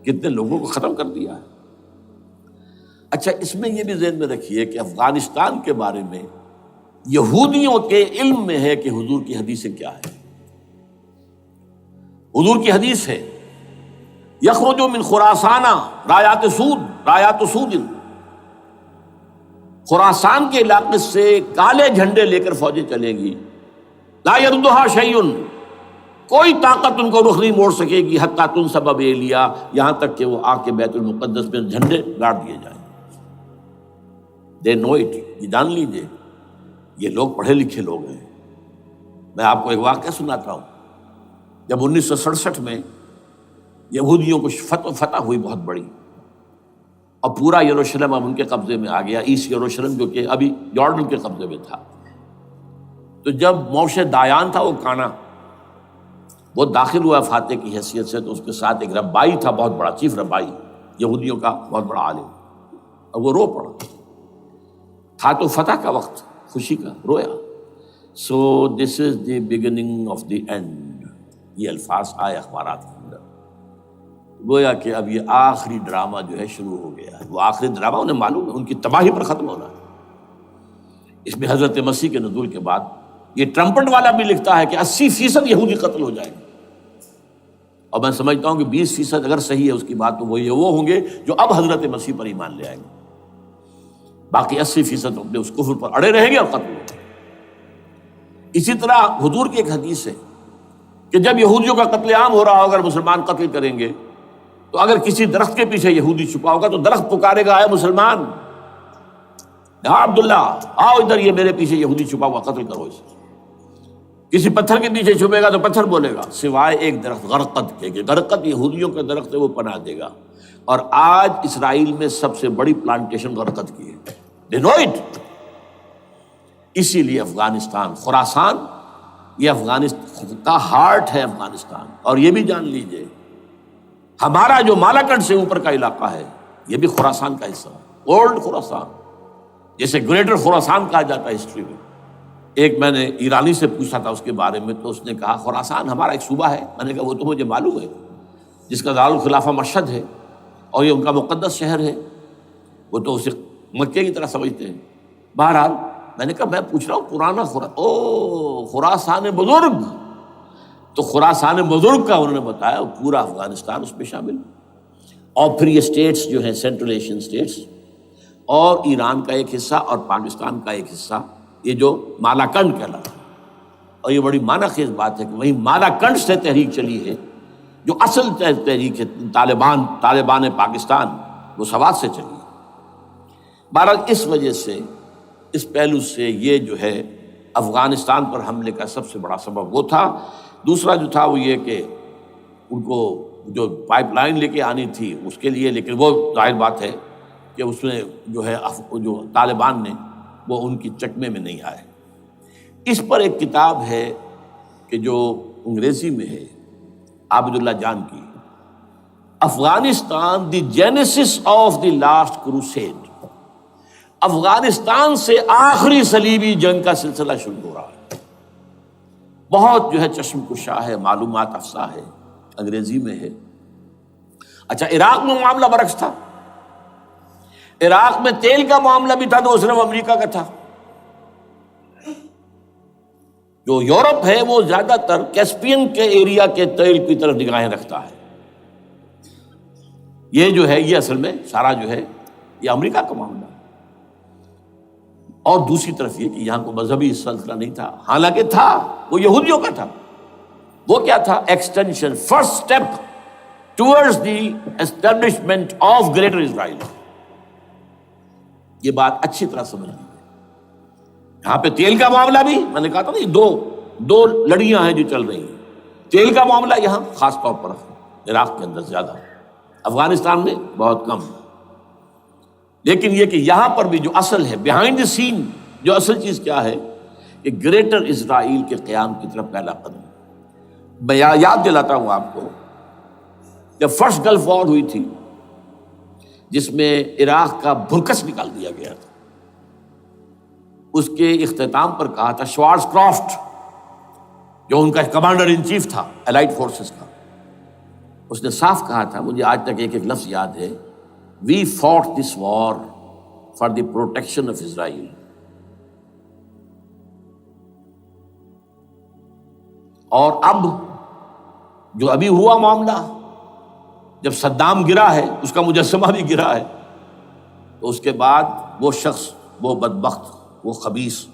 کتنے لوگوں کو ختم کر دیا ہے۔ اچھا، اس میں یہ بھی ذہن میں رکھیے کہ افغانستان کے بارے میں یہودیوں کے علم میں ہے کہ حضور کی حدیثیں کیا ہے۔ حضور کی حدیث ہے یخرج من خراسان رایات سود، خراسان کے علاقے سے کالے جھنڈے لے کر فوجیں چلیں گی، لا یردھا شیء، کوئی طاقت ان کو رخ نہیں موڑ سکے گی، حتیٰ تنصب بیلیا، یہاں تک کہ وہ آ کے بیت المقدس میں جھنڈے گاڑ دیے جائیں۔ دے نو اٹ، یہ جان لیجیے، یہ لوگ پڑھے لکھے لوگ ہیں۔ میں آپ کو ایک واقعہ سناتا ہوں۔ جب 1967 میں یہودیوں کو فتح ہوئی بہت بڑی، اور پورا یروشلم اب ان کے قبضے میں آ گیا، ایسٹ یروشلم جو کہ ابھی جارڈن کے قبضے میں تھا، تو جب موشے دایان تھا وہ کانا، وہ داخل ہوا فاتح کی حیثیت سے، تو اس کے ساتھ ایک ربائی تھا بہت بڑا، چیف ربائی یہودیوں کا بہت بڑا عالم، اور وہ رو پڑا، تھا تو فتح کا وقت، خوشی کا، رویا۔ So this is the beginning of the end, یہ الفاظ آئے اخبارات کے اندر. گویا کہ اب یہ آخری ڈرامہ جو ہے شروع ہو گیا ہے. وہ آخری ڈرامہ انہیں معلوم ہے ان کی تباہی پر ختم ہونا ہے. اس میں حضرت مسیح کے نزول کے بعد یہ ٹرمپٹ والا بھی لکھتا ہے کہ 80% یہودی قتل ہو جائیں گے. اور میں سمجھتا ہوں کہ 20% اگر صحیح ہے اس کی بات تو وہ ہوں گے جو اب حضرت مسیح پر ایمان لے آئیں گے. باقی 80% اپنے اس کفر پر اڑے رہیں گے اور قتل ہوں گے. اسی طرح حضور کی ایک حدیث ہے کہ جب یہودیوں کا قتل عام ہو رہا ہوگا اگر مسلمان قتل کریں گے تو اگر کسی درخت کے پیچھے یہودی چھپا ہوگا تو درخت پکارے گا اے مسلمان یا عبداللہ آؤ ادھر، یہ میرے پیچھے یہودی چھپا ہوا، قتل کرو اسے. کسی پتھر کے پیچھے چھپے گا تو پتھر بولے گا سوائے ایک درخت غرقد کے، کہ غرقد یہودیوں کا درخت ہے، وہ پناہ دے گا. اور آج اسرائیل میں سب سے بڑی پلانٹیشن غرقد کی ہے. They know it. اسی لیے افغانستان، خراسان، یہ افغانستان کا ہارٹ ہے افغانستان. اور یہ بھی جان لیجئے ہمارا جو مالاکنڈ سے اوپر کا علاقہ ہے یہ بھی خراسان کا حصہ ہے، اولڈ خراسان، جیسے گریٹر خراسان کہا جاتا ہے ہسٹری میں. ایک میں نے ایرانی سے پوچھا تھا اس کے بارے میں تو اس نے کہا خراسان ہمارا ایک صوبہ ہے. میں نے کہا وہ تو مجھے معلوم ہے، جس کا دارالخلافہ مشہد ہے اور یہ ان کا مقدس شہر ہے، وہ تو اسے مکے کی طرح سمجھتے ہیں. بہرحال میں نے کہا میں پوچھ رہا ہوں پرانا خراسان بزرگ. تو خراسان بزرگ کا انہوں نے بتایا پورا افغانستان اس میں شامل. اور پھر یہ اسٹیٹس جو ہیں سینٹرل ایشین اسٹیٹس اور ایران کا ایک حصہ اور پاکستان کا ایک حصہ، یہ جو مالاکنڈ کہلاتا ہے. اور یہ بڑی معنی خیز بات ہے کہ وہیں مالاکنڈ سے تحریک چلی ہے جو اصل تحریک ہے طالبان پاکستان، وہ سوات سے چلی ہے. بہرحال اس وجہ سے، اس پہلو سے یہ جو ہے افغانستان پر حملے کا سب سے بڑا سبب وہ تھا. دوسرا جو تھا وہ یہ کہ ان کو جو پائپ لائن لے کے آنی تھی اس کے لیے، لیکن وہ ظاہر بات ہے کہ اس میں جو ہے جو طالبان نے وہ ان کی چکمے میں نہیں آئے. اس پر ایک کتاب ہے کہ جو انگریزی میں ہے عابد اللہ جان کی، Afghanistan the genesis of the last crusade. Afghanistan سے آخری صلیبی جنگ کا سلسلہ شروع ہو رہا ہے. بہت جو ہے چشم کشا ہے، معلومات افزا ہے، انگریزی میں ہے. اچھا عراق میں معاملہ برعکس تھا. عراق میں تیل کا معاملہ بھی تھا تو وہ صرف امریکہ کا تھا. جو یورپ ہے وہ زیادہ تر کیسپین کے ایریا کے تیل کی طرف نگاہیں رکھتا ہے. یہ جو ہے یہ اصل میں سارا جو ہے یہ امریکہ کا معاملہ ہے. اور دوسری طرف یہ کہ یہاں کو مذہبی سلسلہ نہیں تھا، حالانکہ تھا، وہ یہودیوں کا تھا. وہ کیا تھا؟ Extension, first step towards the establishment of greater Israel. یہ بات اچھی طرح سمجھ لیجیے. یہاں پہ تیل کا معاملہ بھی میں نے کہا تھا نا، دو لڑیاں ہیں جو چل رہی ہیں. تیل کا معاملہ یہاں خاص طور پر عراق کے اندر زیادہ، افغانستان میں بہت کم. لیکن یہ کہ یہاں پر بھی جو اصل ہے بیہائنڈ دی سین، جو اصل چیز کیا ہے کہ گریٹر اسرائیل کے قیام کی طرف پہلا قدم. میں یاد دلاتا ہوں آپ کو، جب فرسٹ گلف وار ہوئی تھی جس میں عراق کا بھرکس نکال دیا گیا تھا، اس کے اختتام پر کہا تھا شوارز کرافٹ، جو ان کا کمانڈر ان چیف تھا الائڈ فورسز کا، اس نے صاف کہا تھا، مجھے آج تک ایک لفظ یاد ہے، We fought this war for the protection of Israel. اور اب جو ابھی ہوا معاملہ، جب صدام گرا ہے، اس کا مجسمہ بھی گرا ہے، تو اس کے بعد وہ شخص، وہ بدبخت، وہ خبیث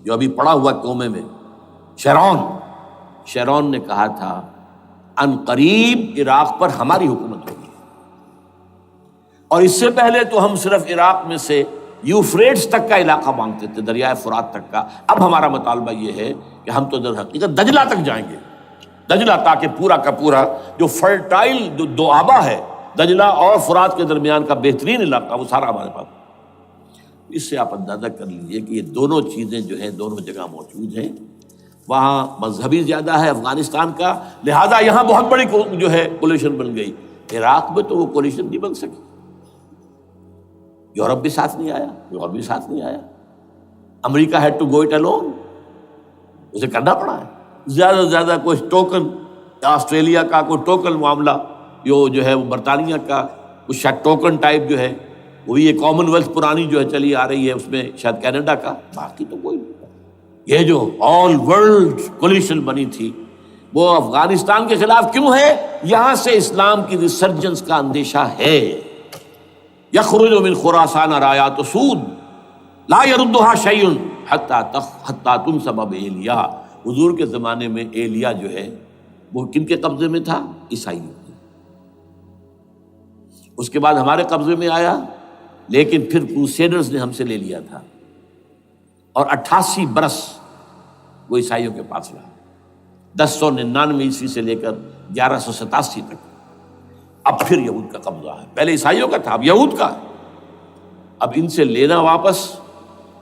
جو ابھی پڑا ہوا کومے میں، شیرون نے کہا تھا ان قریب عراق پر ہماری حکومت ہوگی. اور اس سے پہلے تو ہم صرف عراق میں سے یوفریٹس تک کا علاقہ مانگتے تھے، دریائے فرات تک کا. اب ہمارا مطالبہ یہ ہے کہ ہم تو در حقیقت دجلہ تک جائیں گے، دجلہ، تاکہ پورا کا پورا جو فرٹائل جو دو آبا ہے دجلہ اور فرات کے درمیان کا بہترین علاقہ، وہ سارا ہمارے پاس. اس سے آپ اندازہ کر لیجیے کہ یہ دونوں چیزیں جو ہیں دونوں جگہ موجود ہیں. وہاں مذہبی زیادہ ہے افغانستان کا، لہذا یہاں بہت بڑی جو ہے کولیشن بن گئی. عراق میں تو وہ کولیشن نہیں بن سکی. یورپ بھی ساتھ نہیں آیا، امریکہ had to go it alone, اسے کرنا پڑا ہے. زیادہ سے زیادہ کوئی ٹوکن آسٹریلیا کا کوئی ٹوکن معاملہ جو ہے وہ برطانیہ کا کچھ شاید ٹوکن ٹائپ جو ہے وہی یہ کامن ویلتھ پرانی جو ہے چلی آ رہی ہے، اس میں شاید کینیڈا کا، باقی تو کوئی نہیں۔ یہ جو آل ورلڈ کولیشن بنی تھی وہ افغانستان کے خلاف کیوں ہے؟ یہاں سے اسلام کی ریسرجنس کا اندیشہ ہے۔ یخرج من خراسان رایات سود لا یردها شیء حتی تنصب بایلیا۔ حضور کے زمانے میں ایلیا جو ہے وہ کن کے قبضے میں تھا؟ عیسائیوں کے۔ اس کے بعد ہمارے قبضے میں آیا، لیکن پھر کروسیڈرز نے ہم سے لے لیا تھا، اور 88 برس وہ عیسائیوں کے پاس رہا، 1099 عیسوی سے لے کر 1187 تک۔ اب پھر یہود کا قبضہ ہے، پہلے عیسائیوں کا تھا، اب یہود کا۔ اب ان سے لینا واپس،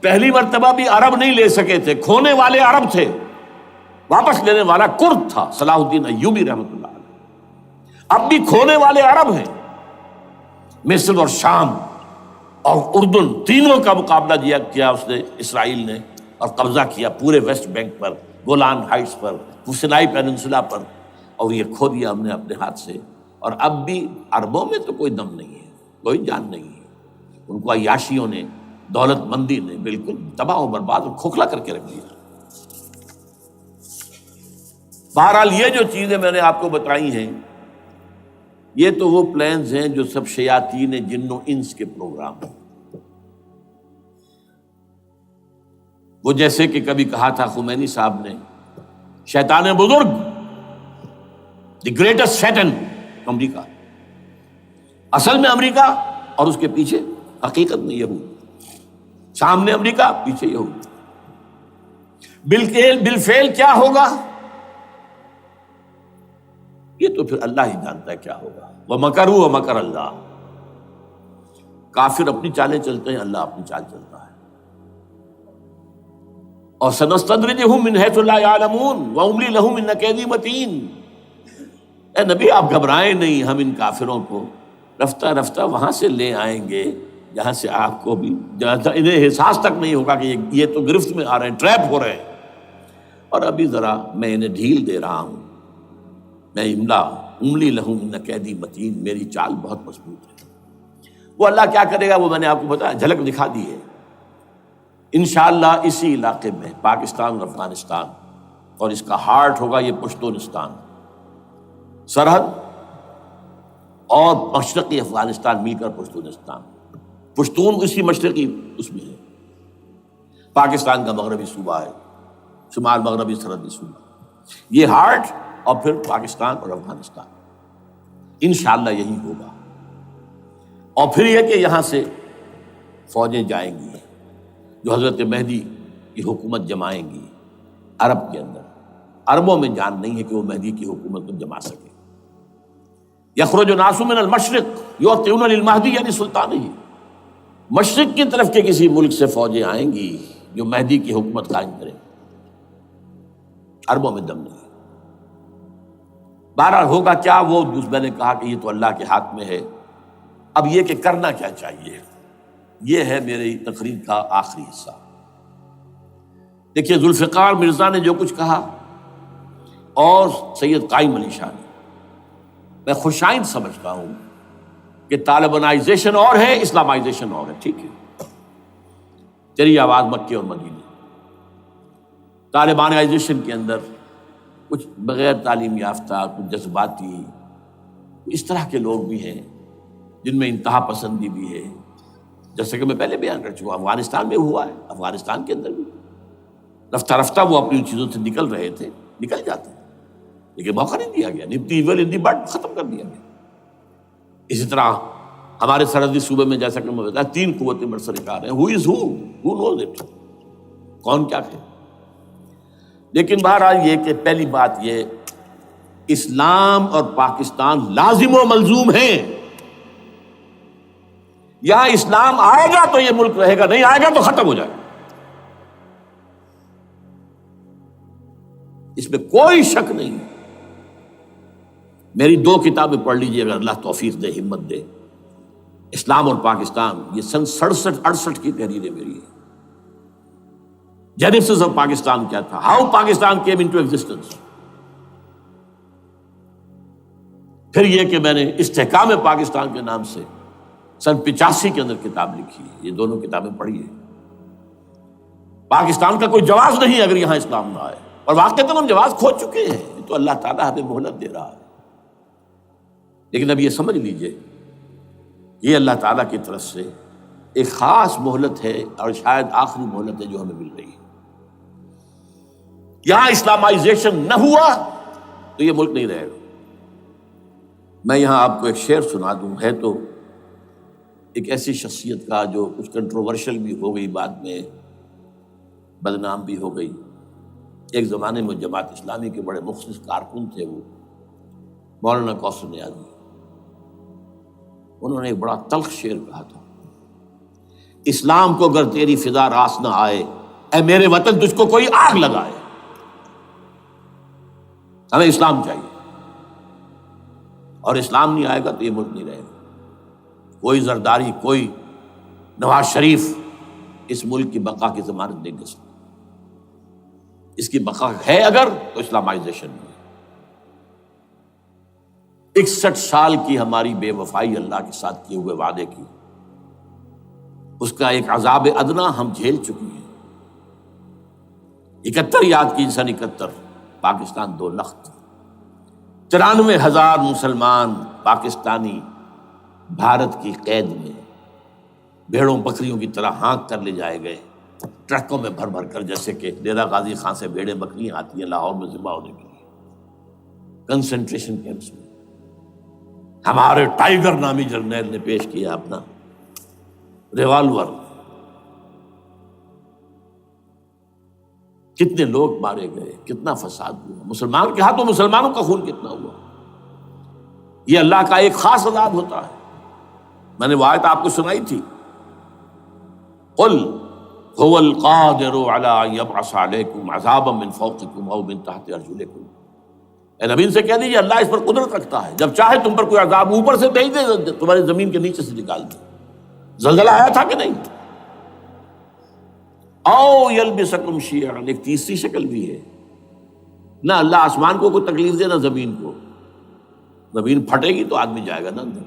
پہلی مرتبہ بھی عرب نہیں لے سکے تھے، کھونے والے عرب تھے، واپس لینے والا کرد تھا، صلاح الدین ایوبی رحمۃ اللہ علیہ۔ اب بھی کھونے والے عرب ہیں، مصر اور شام اور اردن، تینوں کا مقابلہ کیا اس نے، اسرائیل نے، اور قبضہ کیا پورے ویسٹ بینک پر، گولان ہائٹس پر، سینائی پیننسولا پر، اور یہ کھو دیا ہم نے اپنے ہاتھ سے۔ اور اب بھی عربوں میں تو کوئی دم نہیں ہے، کوئی جان نہیں ہے، ان کو عیاشیوں نے، دولت مندی نے بالکل تباہ و برباد اور کھوکھلا کر کے رکھ دیا۔ بہرحال یہ جو چیزیں میں نے آپ کو بتائی ہیں، یہ تو وہ پلانز ہیں جو سب شیاطین جن و انس کے پروگرام ہیں۔ وہ جیسے کہ کبھی کہا تھا خمینی صاحب نے، شیطان بزرگ، دی گریٹسٹ شیطن، امریکہ، اصل میں امریکہ، اور اس کے پیچھے حقیقت میں یہود، سامنے امریکہ، پیچھے یہود۔ بالفعل کیا ہوگا یہ تو پھر اللہ ہی جانتا ہے کیا ہوگا۔ وَمَكَرُوا وَمَكَرَ اللَّهُ، کافر اپنی چالیں چلتے ہیں، اللہ اپنی چال چلتا ہے۔ اور سَنَسْتَدْرِجُهُم مِّنْ حَيْثُ لَا يَعْلَمُونَ وَأُمْلِي لَهُمْ إِنَّ كَيْدِي مَتِينٌ۔ اے نبی آپ گھبرائیں نہیں، ہم ان کافروں کو رفتہ رفتہ وہاں سے لے آئیں گے جہاں سے آپ کو بھی انہیں احساس تک نہیں ہوگا کہ یہ تو گرفت میں آ رہے ہیں، ٹریپ ہو رہے ہیں، اور ابھی ذرا میں انہیں ڈھیل دے رہا ہوں۔ میں املی لہم ان قیدی متین، میری چال بہت مضبوط ہے۔ وہ اللہ کیا کرے گا وہ میں نے آپ کو بتایا، جھلک دکھا دی ہے۔ انشاءاللہ اسی علاقے میں پاکستان اور افغانستان، اور اس کا ہارٹ ہوگا یہ پشتونستان، سرحد اور مشرقی افغانستان مل کر پشتونستان، پشتون اسی مشرقی اس میں ہے، پاکستان کا مغربی صوبہ ہے، شمال مغربی سرحدی صوبہ، یہ ہارٹ، اور پھر پاکستان اور افغانستان، انشاءاللہ یہی ہوگا۔ اور پھر یہ کہ یہاں سے فوجیں جائیں گی جو حضرت مہدی کی حکومت جمائیں گی عرب کے اندر۔ عربوں میں جان نہیں ہے کہ وہ مہدی کی حکومت کو جما سکے۔ یخرج ناس من المشرق یؤتون للمہدی یعنی سلطان ہی، مشرق کی طرف کے کسی ملک سے فوجیں آئیں گی جو مہدی کی حکومت قائم کریں۔ عربوں میں دم نہیں۔ بہرحال ہوگا کیا، وہ میں نے کہا کہ یہ تو اللہ کے ہاتھ میں ہے۔ اب یہ کہ کرنا کیا چاہیے، یہ ہے میری تقریر کا آخری حصہ۔ دیکھیے ذوالفقار مرزا نے جو کچھ کہا اور سید قائم علی شاہ نے، میں خوشائند سمجھتا ہوں کہ طالبانائزیشن اور ہے، اسلامائزیشن اور ہے، ٹھیک ہے، چلی آواز مکے اور مدینے۔ طالبانائزیشن کے اندر کچھ بغیر تعلیم یافتہ، کچھ جذباتی، اس طرح کے لوگ بھی ہیں جن میں انتہا پسندی بھی ہے، جیسے کہ میں پہلے بیان کر چکا، افغانستان میں ہوا ہے، افغانستان کے اندر بھی رفتہ رفتہ وہ اپنی چیزوں سے نکل رہے تھے، نکل جاتے ہیں، لیکن موقع نہیں دیا گیا، نب دی ایول ان دی بڈ، ختم کر دیا گیا۔ اسی طرح ہمارے سرحدی صوبے میں جیسا کہ میں بتایا 3 قوتیں برسرکار ہیں، who knows it، کون کیا کہ۔ لیکن بہرحال یہ کہ پہلی بات یہ، اسلام اور پاکستان لازم و ملزوم ہیں۔ یہاں اسلام آئے گا تو یہ ملک رہے گا، نہیں آئے گا تو ختم ہو جائے گا، اس میں کوئی شک نہیں۔ میری 2 کتابیں پڑھ لیجیے اگر اللہ توفیق دے، ہمت دے، اسلام اور پاکستان، یہ سن 67-68 کی تحریریں میری ہیں۔ جینیسس آف پاکستان کیا تھا، how Pakistan came into existence, پھر یہ کہ میں نے استحکام پاکستان کے نام سے سن 85 کے اندر کتاب لکھی ہے، یہ دونوں کتابیں پڑھی ہیں۔ پاکستان کا کوئی جواز نہیں اگر یہاں اسلام نہ آئے، اور واقعتاً ہم جواز کھو چکے ہیں، یہ تو اللہ تعالیٰ ہمیں مہلت دے رہا ہے۔ لیکن اب یہ سمجھ لیجئے، یہ اللہ تعالیٰ کی طرف سے ایک خاص مہلت ہے، اور شاید آخری مہلت ہے جو ہمیں مل رہی ہے۔ یہاں اسلامائزیشن نہ ہوا تو یہ ملک نہیں رہے گا۔ میں یہاں آپ کو ایک شعر سنا دوں، ہے تو ایک ایسی شخصیت کا جو کچھ کنٹروورشل بھی ہو گئی، بعد میں بدنام بھی ہو گئی۔ ایک زمانے میں جماعت اسلامی کے بڑے مخلص کارکن تھے وہ، مولانا کوثر نیازی۔ انہوں نے ایک بڑا تلخ شعر کہا تھا، اسلام کو اگر تیری فضا راس نہ آئے، اے میرے وطن تجھ کو کوئی آگ لگائے۔ ہمیں اسلام چاہیے، اور اسلام نہیں آئے گا تو یہ ملک نہیں رہے گا۔ کوئی زرداری، کوئی نواز شریف اس ملک کی بقا کی ضمانت نہیں دے سکتا۔ اس کی بقا ہے اگر تو اسلامائزیشن میں۔ 61 سال کی ہماری بے وفائی اللہ کے ساتھ کیے ہوئے وعدے کی، اس کا ایک عذاب ادنا ہم جھیل چکے ہیں۔ 71 یاد کی، سن 71 پاکستان 2 لخت، 93,000 مسلمان پاکستانی بھارت کی قید میں بھیڑوں بکریوں کی طرح ہانک کر لے جائے گئے، ٹرکوں میں بھر بھر کر، جیسے کہ ڈیرہ غازی خان سے بھیڑیں بکریاں آتی ہیں لاہور میں ذبح ہونے کے لیے، کنسنٹریشن کیمپس میں۔ ہمارے ٹائیگر نامی جرنیل نے پیش کیا اپنا ریوالور، کتنے لوگ مارے گئے، کتنا فساد ہوا، مسلمان کے ہاتھوں مسلمانوں کا خون کتنا ہوا۔ یہ اللہ کا ایک خاص عذاب ہوتا ہے۔ میں نے وہ آیت آپ کو سنائی تھی، قل هو القادر على ان يبعث عليكم عذابا من فوقكم او من تحت ارجلكم۔ اے نبی ان سے کہہ دیجیے اللہ اس پر قدرت رکھتا ہے، جب چاہے تم پر کوئی عذاب اوپر سے بھیج دے، تمہاری زمین کے نیچے سے نکال دے۔ زلزلہ آیا تھا کہ نہیں؟ او یلبسکم شیعا، ایک تیسری شکل بھی ہے، نہ اللہ آسمان کو کوئی تکلیف دے نہ زمین کو، زمین پھٹے گی تو آدمی جائے گا نا اندر،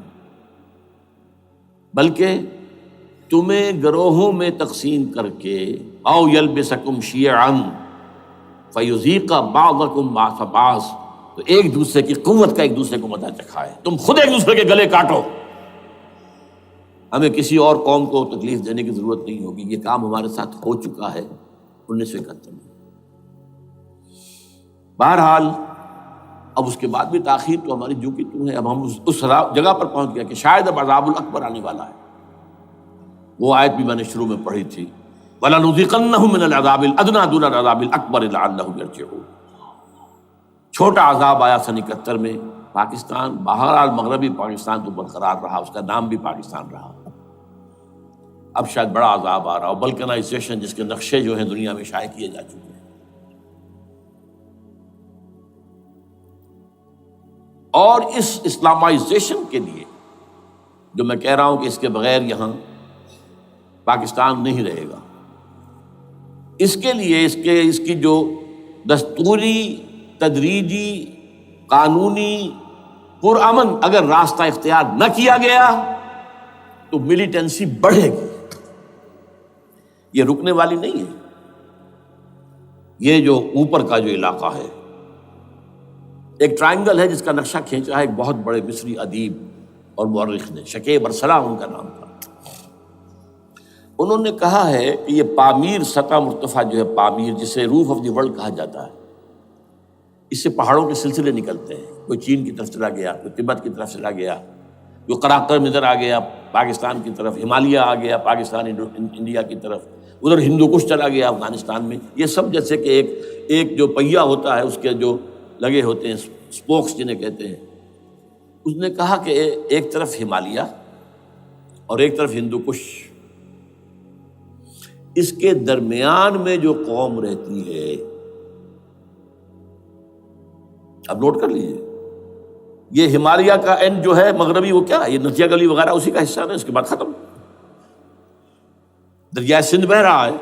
بلکہ تمہیں گروہوں میں تقسیم کر کے، او یلبسکم شیعا فیذیق بعضکم بعض بعض، تو ایک دوسرے کی قوت کا ایک دوسرے کو مزہ چکھائے، تم خود ایک دوسرے کے گلے کاٹو۔ ہمیں کسی اور قوم کو تکلیف دینے کی ضرورت نہیں ہوگی، یہ کام ہمارے ساتھ ہو چکا ہے 1971 میں۔ بہرحال اب اس کے بعد بھی تاخیر تو ہماری جو کی تو ہے، اب ہم اس جگہ پر پہنچ گئے کہ شاید اب عذاب الاکبر آنے والا ہے۔ وہ آیت بھی میں نے شروع میں پڑھی تھی، وَلَنُذِيقَنَّهُم مِّنَ الْعَذَابِ الْأَدْنَىٰ دُونَ الْعَذَابِ الْأَكْبَرِ لَعَلَّهُمْ يَرْجِعُونَ۔ چھوٹا عذاب آیا سن 71 میں پاکستان، بہرحال مغربی پاکستان تو برقرار رہا، اس کا نام بھی پاکستان رہا۔ اب شاید بڑا عذاب آ رہا ہو، بلکنائزیشن جس کے نقشے جو ہیں دنیا میں شائع کیے جا چکے ہیں۔ اور اس اسلامائزیشن کے لیے جو میں کہہ رہا ہوں کہ اس کے بغیر یہاں پاکستان نہیں رہے گا، اس کے لیے اس کی جو دستوری، تدریجی، قانونی، پرامن اگر راستہ اختیار نہ کیا گیا تو ملیٹنسی بڑھے گی، یہ رکنے والی نہیں ہے۔ یہ جو اوپر کا جو علاقہ ہے، ایک ٹرائنگل ہے جس کا نقشہ کھینچا ہے ایک بہت بڑے مصری ادیب اور مورخ نے، شکیب ارسلہ ان کا نام تھا۔ انہوں نے کہا ہے کہ یہ پامیر سطح مرتفع جو ہے، پامیر جسے روف آف دی ورلڈ کہا جاتا ہے، اس سے پہاڑوں کے سلسلے نکلتے ہیں، کوئی چین کی طرف چلا گیا، کوئی تبت کی طرف چلا گیا، جو قراقرم ادھر آ گیا پاکستان کی طرف، ہمالیہ آ گیا پاکستان انڈیا کی طرف، ادھر ہندو کش چلا گیا افغانستان میں۔ یہ سب جیسے کہ ایک جو پہیہ ہوتا ہے، اس کے جو لگے ہوتے ہیں اسپوکس جنہیں کہتے ہیں۔ اس نے کہا کہ ایک طرف ہمالیہ اور ایک طرف ہندو کش، اس کے درمیان میں جو قوم رہتی ہے، اب نوٹ کر لیجیے، یہ ہمالیہ کا اینڈ جو ہے مغربی، وہ کیا ہے، یہ نتیا گلی وغیرہ اسی کا حصہ ہے، اس کے بعد ختم، دریائے سندھ بہ رہا ہے،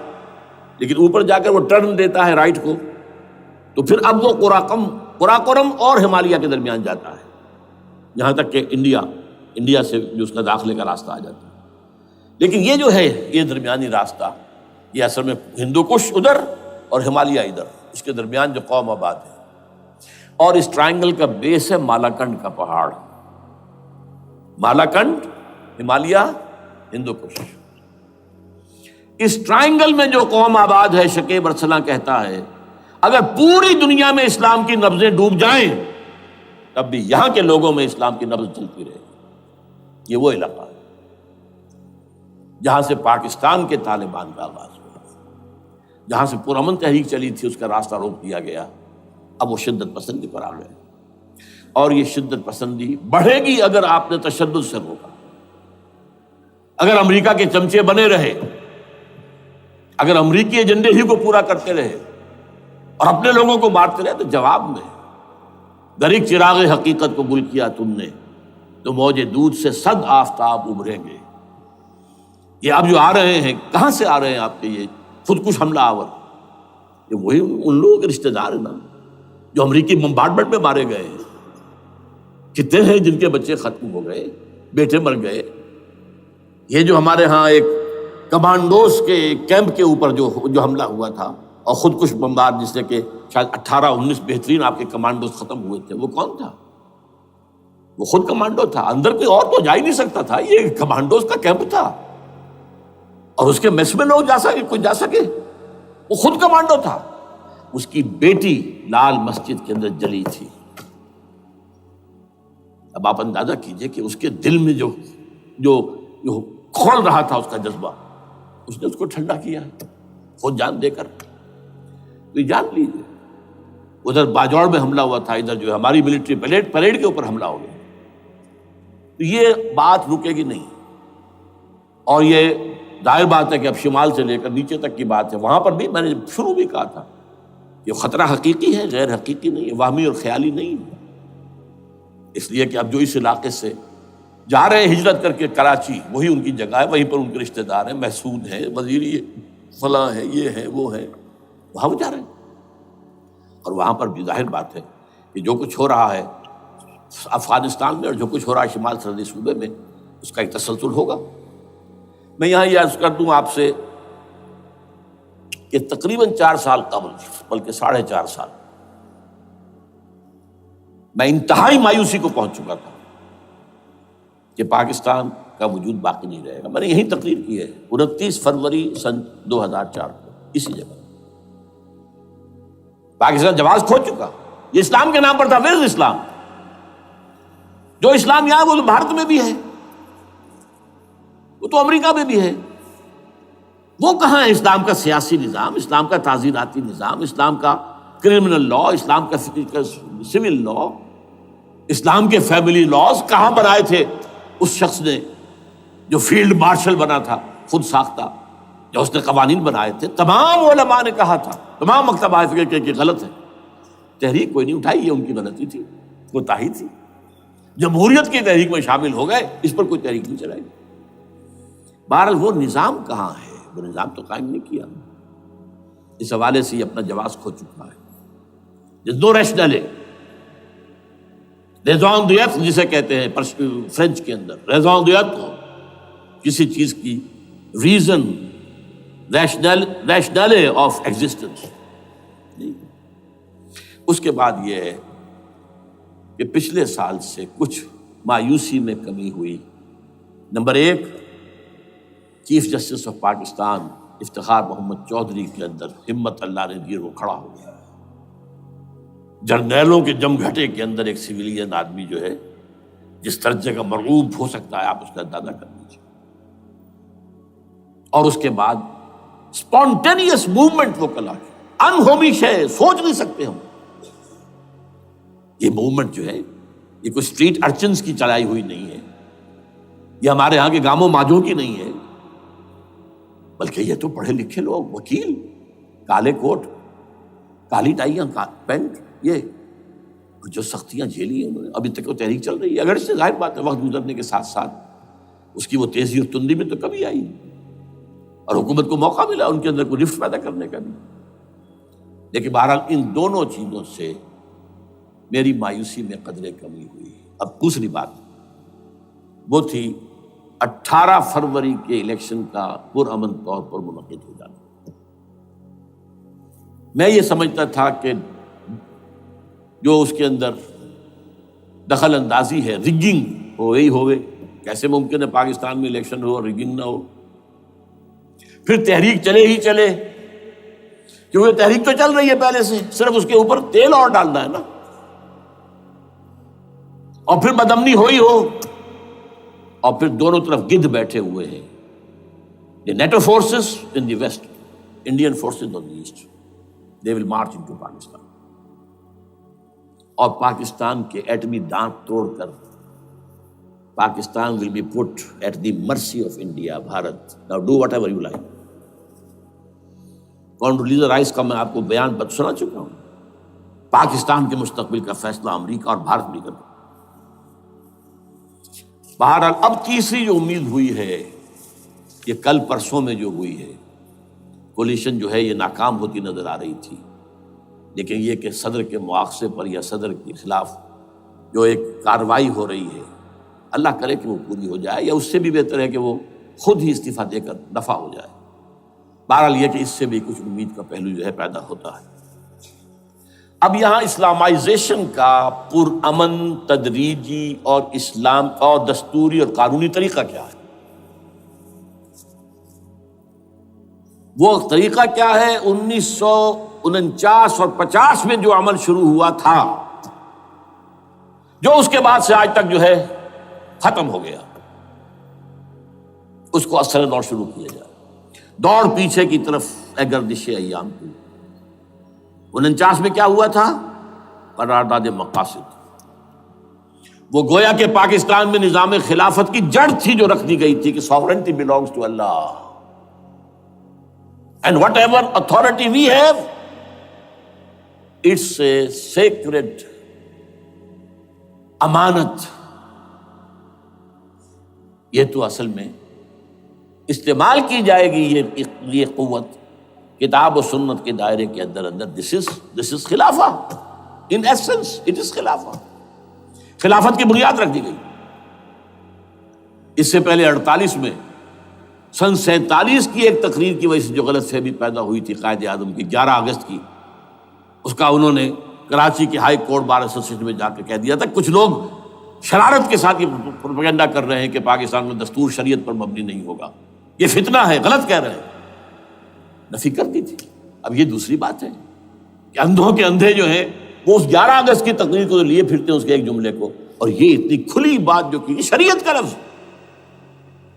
لیکن اوپر جا کر وہ ٹرن دیتا ہے رائٹ کو، تو پھر اب وہ قراقرم اور ہمالیہ کے درمیان جاتا ہے۔ یہاں تک کہ انڈیا سے جو اس کا داخلے کا راستہ آ جاتا ہے. لیکن یہ جو ہے یہ درمیانی راستہ یہ اصل میں ہندو کش ادھر اور ہمالیہ ادھر، اس کے درمیان جو قوم آباد ہے. اور اس ٹرائنگل کا بیس ہے مالاکنڈ کا پہاڑ، مالاکنڈ، ہمالیہ، ہندو کش. اس ٹرائنگل میں جو قوم آباد ہے، شکیب ارسلان کہتا ہے اگر پوری دنیا میں اسلام کی نبضیں ڈوب جائیں تب بھی یہاں کے لوگوں میں اسلام کی نبض چلتی رہے گی. یہ وہ علاقہ ہے جہاں سے پاکستان کے طالبان کا آغاز ہوا، جہاں سے پرامن تحریک چلی تھی اس کا راستہ روک دیا گیا. اب وہ شدت پسندی پر آ گئے، اور یہ شدت پسندی بڑھے گی اگر آپ نے تشدد سے روکا. اگر امریکہ کے چمچے بنے رہے، اگر امریکی ایجنڈے ہی کو پورا کرتے رہے اور اپنے لوگوں کو مارتے رہے، تو جواب میں گر ایک چراغ حقیقت کو گل کیا تم نے تو موج دودھ سے صد آفتاب ابھریں گے. یہ اب جو آ رہے ہیں کہاں سے آ رہے ہیں آپ کے یہ خودکش حملہ آور؟ یہ وہی ان لوگوں کے رشتہ دار ہیں نا جو امریکی بمبارڈمنٹ میں مارے گئے ہیں. کتنے ہیں جن کے بچے ختم ہو گئے، بیٹے مر گئے. یہ جو ہمارے ہاں ایک کمانڈوز کے کیمپ کے اوپر جو حملہ ہوا تھا اور خودکش بمبار، جس سے کہ شاید 18-19 بہترین آپ کے کمانڈوز ختم ہوئے تھے، وہ کون تھا؟ وہ خود کمانڈو تھا. اندر کوئی اور تو جا ہی نہیں سکتا تھا، یہ کمانڈوز کا کیمپ تھا اور اس کے میس میں لوگ کوئی جا سکے. وہ خود کمانڈو تھا. اس کی بیٹی لال مسجد کے اندر جلی تھی. اب آپ اندازہ کیجئے کہ اس کے دل میں جو کھول رہا تھا اس کا جذبہ، اس نے اس کو ٹھنڈا کیا خود جان دے کر. تو جان لیجیے ادھر باجوڑ میں حملہ ہوا تھا، ادھر جو ہے ہماری ملٹری پریڈ کے اوپر حملہ ہو گیا. تو یہ بات رکے گی نہیں. اور یہ ظاہر بات ہے کہ اب شمال سے لے کر نیچے تک کی بات ہے. وہاں پر بھی میں نے شروع بھی کہا تھا یہ خطرہ حقیقی ہے، غیر حقیقی نہیں ہے، وہمی اور خیالی نہیں ہے. اس لیے کہ اب جو اس علاقے سے جا رہے ہیں ہجرت کر کے کراچی، وہی ان کی جگہ ہے، وہیں پر ان کے رشتہ دار ہیں، محسود ہیں، وزیری فلاں ہے، یہ ہے وہ ہے، وہاں وہ جا رہے ہیں. اور وہاں پر بھی ظاہر بات ہے کہ جو کچھ ہو رہا ہے افغانستان میں اور جو کچھ ہو رہا ہے شمال سرحدی صوبے میں، اس کا ایک تسلسل ہوگا. میں یہاں یہ عرض کر دوں آپ سے کہ تقریباً 4 سال قبل، بلکہ 4.5 سال، میں انتہائی مایوسی کو پہنچ چکا تھا کہ پاکستان کا وجود باقی نہیں رہے گا. میں نے یہی تقریر کی ہے 29 فروری سن 2004 کو اسی جگہ. پاکستان جواز کھو چکا. یہ اسلام کے نام پر تھا. ویئر از اسلام؟ جو اسلام یہاں وہ تو بھارت میں بھی ہے، وہ تو امریکہ میں بھی ہے. وہ کہاں ہے اسلام کا سیاسی نظام، اسلام کا تعزیراتی نظام، اسلام کا کرمنل لا، اسلام کا سول لا، اسلام کے فیملی لاز کہاں بنائے تھے اس شخص نے جو فیلڈ مارشل بنا تھا خود ساختہ، جو اس نے قوانین بنائے تھے. تمام علماء نے کہا تھا، تمام مکتبہ فکر کہ غلط ہے. تحریک کوئی نہیں اٹھائی، یہ ان کی غلطی تھی، کوتاہی تھی. جمہوریت کی تحریک میں شامل ہو گئے، اس پر کوئی تحریک نہیں چلائی. بہرحال وہ نظام کہاں ہے؟ وہ نظام تو قائم نہیں کیا. اس حوالے سے یہ اپنا جواز کھو چکا ہے. دو ریشنل ہے، ریزون دیت جسے کہتے ہیں فرینچ کے اندر، ریزون دیت کو کسی چیز کی ریزن، ریشنل آف ایگزسٹنس. اس کے بعد یہ ہے کہ پچھلے سال سے کچھ مایوسی میں کمی ہوئی. Number 1، chief justice of Pakistan Iftikhar Muhammad Chaudhry کے اندر ہمت اللہ نے دی، وہ کھڑا ہو گیا. جرنیلوں کے جم گھٹے کے اندر ایک سویلین آدمی جو ہے جس درجے کا مرعوب ہو سکتا ہے آپ اس کا اندازہ کر لیجیے. اور اس کے بعد اسپونٹینیس موومنٹ وہ کلا ہے، انہومی شے، سوچ نہیں سکتے ہم. یہ موومنٹ جو ہے یہ کوئی اسٹریٹ ارچنز کی چلائی ہوئی نہیں ہے، یہ ہمارے ہاں کے گاموں ماجوں کی نہیں ہے، بلکہ یہ تو پڑھے لکھے لوگ، وکیل، کالے کوٹ، کالی ٹائیاں، پینٹ، یہ جو سختیاں جھیلی ہیں انہوں نے. ابھی تک وہ تحریک چل رہی ہے. اگر اس سے ظاہر بات ہے وقت گزرنے کے ساتھ ساتھ اس کی وہ تیزی اور تندی میں تو کمی آئی اور حکومت کو موقع ملا ان کے اندر کوئی رفت پیدا کرنے کا بھی. لیکن بہرحال ان دونوں چیزوں سے میری مایوسی میں قدرے کمی ہوئی. اب دوسری بات وہ تھی 18 فروری کے الیکشن کا پرامن طور پر منعقد ہو جانا۔ میں یہ سمجھتا تھا کہ جو اس کے اندر دخل اندازی ہے، رگنگ ہو گئی ہوئے، کیسے ممکن ہے پاکستان میں الیکشن ہو اور رگنگ نہ ہو؟ پھر تحریک چلے ہی چلے، کیونکہ تحریک تو چل رہی ہے پہلے سے، صرف اس کے اوپر تیل اور ڈالنا ہے نا، اور پھر بدامنی ہوئی ہو، اور پھر دونوں طرف گدھ بیٹھے ہوئے ہیں، the NATO forces in the west, Indian forces on the east, they will march into Pakistan, اور پاکستان کے ایٹمی دانت توڑ کر Pakistan will be put at the mercy of India, Bharat, now do whatever you like. Condoleezza Rice کا میں آپ کو بیان سنا چکا ہوں، پاکستان کے مستقبل کا فیصلہ امریکہ اور بھارت بھی کرتا۔ بہرحال اب تیسری جو امید ہوئی ہے، یہ کل پرسوں میں جو ہوئی ہے، کولیشن جو ہے یہ ناکام ہوتی نظر آ رہی تھی، لیکن یہ کہ صدر کے مواخذے پر یا صدر کے خلاف جو ایک کارروائی ہو رہی ہے، اللہ کرے کہ وہ پوری ہو جائے، یا اس سے بھی بہتر ہے کہ وہ خود ہی استعفیٰ دے کر دفع ہو جائے۔ بہرحال یہ کہ اس سے بھی کچھ امید کا پہلو جو ہے پیدا ہوتا ہے۔ اب یہاں اسلامائزیشن کا پرامن، تدریجی اور اسلام اور دستوری اور قانونی طریقہ کیا ہے؟ وہ طریقہ کیا ہے؟ 1949 اور 50 میں جو عمل شروع ہوا تھا، جو اس کے بعد سے آج تک جو ہے ختم ہو گیا، اس کو اثر دور شروع کیا جائے، دوڑ پیچھے کی طرف اے گردش ایام کی۔ 49 میں کیا ہوا تھا؟ قرارداد مقاصد، وہ گویا کہ پاکستان میں نظام خلافت کی جڑ تھی جو رکھ دی گئی تھی کہ sovereignty belongs to Allah and whatever authority we have, it's a sacred امانت۔ یہ تو اصل میں استعمال کی جائے گی یہ قوت کتاب و سنت کے دائرے کے اندر this is خلافہ، in essence it is خلافہ، خلافت کی بنیاد رکھ دی گئی۔ اس سے پہلے 48 میں سن 47 کی ایک تقریر کی وجہ سے جو غلط فہمی پیدا ہوئی تھی قائد اعظم کی، 11 اگست کی، اس کا انہوں نے کراچی کے ہائی کورٹ بار ایسوسیشن میں جا کے کہہ دیا تھا، کچھ لوگ شرارت کے ساتھ یہ پروپیگنڈا کر رہے ہیں کہ پاکستان میں دستور شریعت پر مبنی نہیں ہوگا، یہ فتنہ ہے، غلط کہہ رہے ہیں، نفی کر دی تھی۔ اب یہ دوسری بات ہے کہ اندھوں کے اندھے جو ہیں وہ اس 11 اگست کی تقریر کو لیے پھرتے ہیں، اس کے ایک جملے کو، اور یہ اتنی کھلی بات جو کی، شریعت کا لفظ،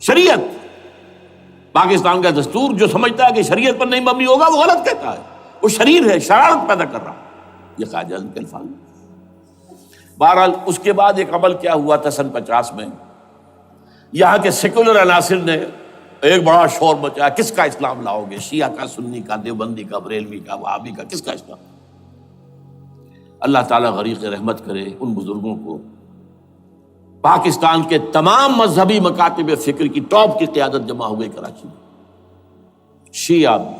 شریعت، پاکستان کا دستور جو سمجھتا ہے کہ شریعت پر نہیں مبنی ہوگا وہ غلط کہتا ہے، وہ شریر ہے، شرارت پیدا کر رہا، یہ قائد اعظم کے الفاظ۔ بہرحال اس کے بعد ایک عمل کیا ہوا تھا سن 50 میں، یہاں کے سیکولر عناصر نے ایک بڑا شور مچایا، کس کا اسلام لاؤ گے؟ شیعہ کا، سنی کا، دیوبندی کا، بریلوی کا، وہابی کا، کس کا اسلام؟ اللہ تعالیٰ غریق رحمت کرے ان بزرگوں کو، پاکستان کے تمام مذہبی مکاتب فکر کی ٹاپ کی قیادت جمع ہو گئی کراچی میں، شیعہ بھی،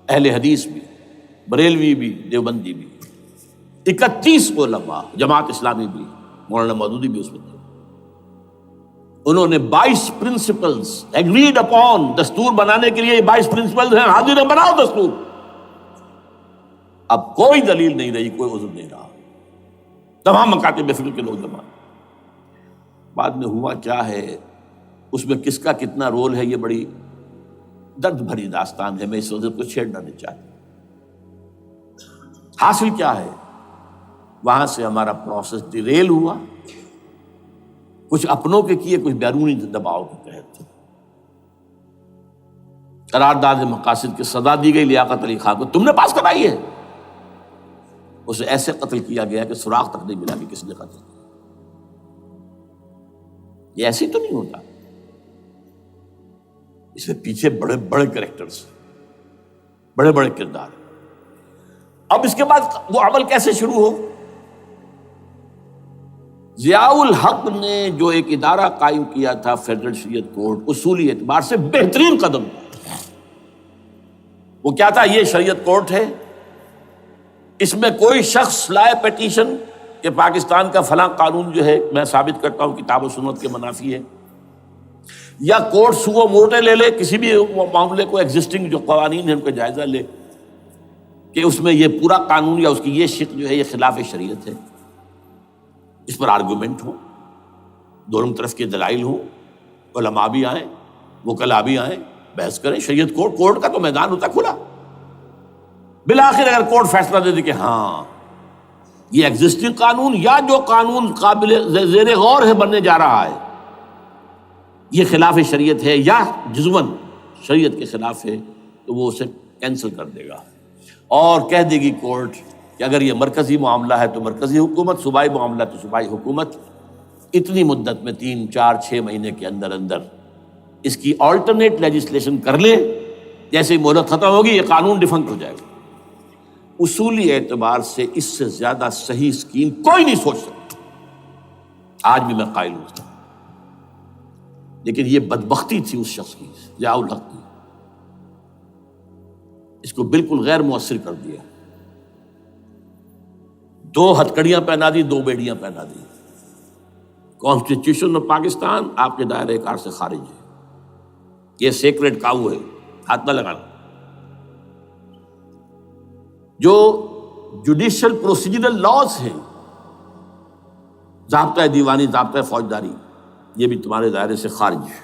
اہل حدیث بھی، بریلوی بھی، دیوبندی بھی، 31 علماء، جماعت اسلامی بھی، مولانا مودودی بھی اس میں تھے۔ انہوں نے 22 پرنسپلز ایگریڈ اپون، دستور بنانے کے لیے 22 پرنسپلز ہیں، حاضر ہیں، بناؤ دستور۔ اب کوئی دلیل نہیں رہی، کوئی عذر نہیں رہا، تمام مکاتب فکر کے لوگ جمع۔ بعد میں ہوا کیا ہے، اس میں کس کا کتنا رول ہے، یہ بڑی درد بھری داستان ہے، میں اس وجہ کو چھیڑنا نہیں چاہتا۔ حاصل کیا ہے، وہاں سے ہمارا پروسیس ڈیریل ہوا، کچھ اپنوں کے کیے، کچھ بیرونی دباؤ کے تحت۔ قرارداد مقاصد کی سزا دی گئی لیاقت علی خان کو، تم نے پاس کرائی ہے، اسے ایسے قتل کیا گیا کہ سراغ تک نہیں ملا کہ کس نے قتل کیا۔ یہ ایسی تو نہیں ہوتا، اس میں پیچھے بڑے بڑے کریکٹرز، بڑے بڑے کردار۔ اب اس کے بعد وہ عمل کیسے شروع ہو؟ ضیاء الحق نے جو ایک ادارہ قائم کیا تھا فیڈرل شریعت کورٹ، اصولی اعتبار سے بہترین قدم تھا۔ وہ کیا تھا؟ یہ شریعت کورٹ ہے، اس میں کوئی شخص لائے پیٹیشن کہ پاکستان کا فلاں قانون جو ہے میں ثابت کرتا ہوں کتاب و سنت کے منافی ہے، یا کورٹ سو موٹے لے لے کسی بھی معاملے کو، ایگزسٹنگ جو قوانین ہیں ان کا جائزہ لے کہ اس میں یہ پورا قانون یا اس کی یہ شق جو ہے یہ خلاف شریعت ہے، اس پر آرگومنٹ ہو، دونوں طرف کے دلائل ہوں، علماء بھی آئیں، وکلاء بھی آئیں، بحث کریں، شریعت کورٹ کا تو میدان ہوتا کھلا۔ بالآخر اگر کورٹ فیصلہ دے دے کہ ہاں یہ ایگزسٹنگ قانون یا جو قانون قابل زیر غور ہے بننے جا رہا ہے یہ خلاف شریعت ہے یا جزوً شریعت کے خلاف ہے، تو وہ اسے کینسل کر دے گا اور کہہ دے گی کورٹ کہ اگر یہ مرکزی معاملہ ہے تو مرکزی حکومت، صوبائی معاملہ تو صوبائی حکومت، اتنی مدت میں 3 4 6 مہینے کے اندر اندر اس کی آلٹرنیٹ لیجسلیشن کر لے، جیسے ہی مہلت ختم ہوگی یہ قانون ڈیفنکٹ ہو جائے گا۔ اصولی اعتبار سے اس سے زیادہ صحیح اسکیم کوئی نہیں سوچ سکتا، آج بھی میں قائل ہوں، لیکن یہ بدبختی تھی اس شخص کی، ضیاء الحق کی، اس کو بالکل غیر مؤثر کر دیا، 2 ہتھکڑیاں پہنا دی، 2 بیڑیاں پہنا دی۔ کانسٹیٹیوشن آف پاکستان آپ کے دائرۂ کار سے خارج ہے، یہ سیکریٹ کاؤ ہے، ہاتھ نہ لگانا۔ جو جوڈیشل پروسیجرل لاز ہیں، ضابطۂ دیوانی، ضابطۂ فوجداری، یہ بھی تمہارے دائرے سے خارج ہے۔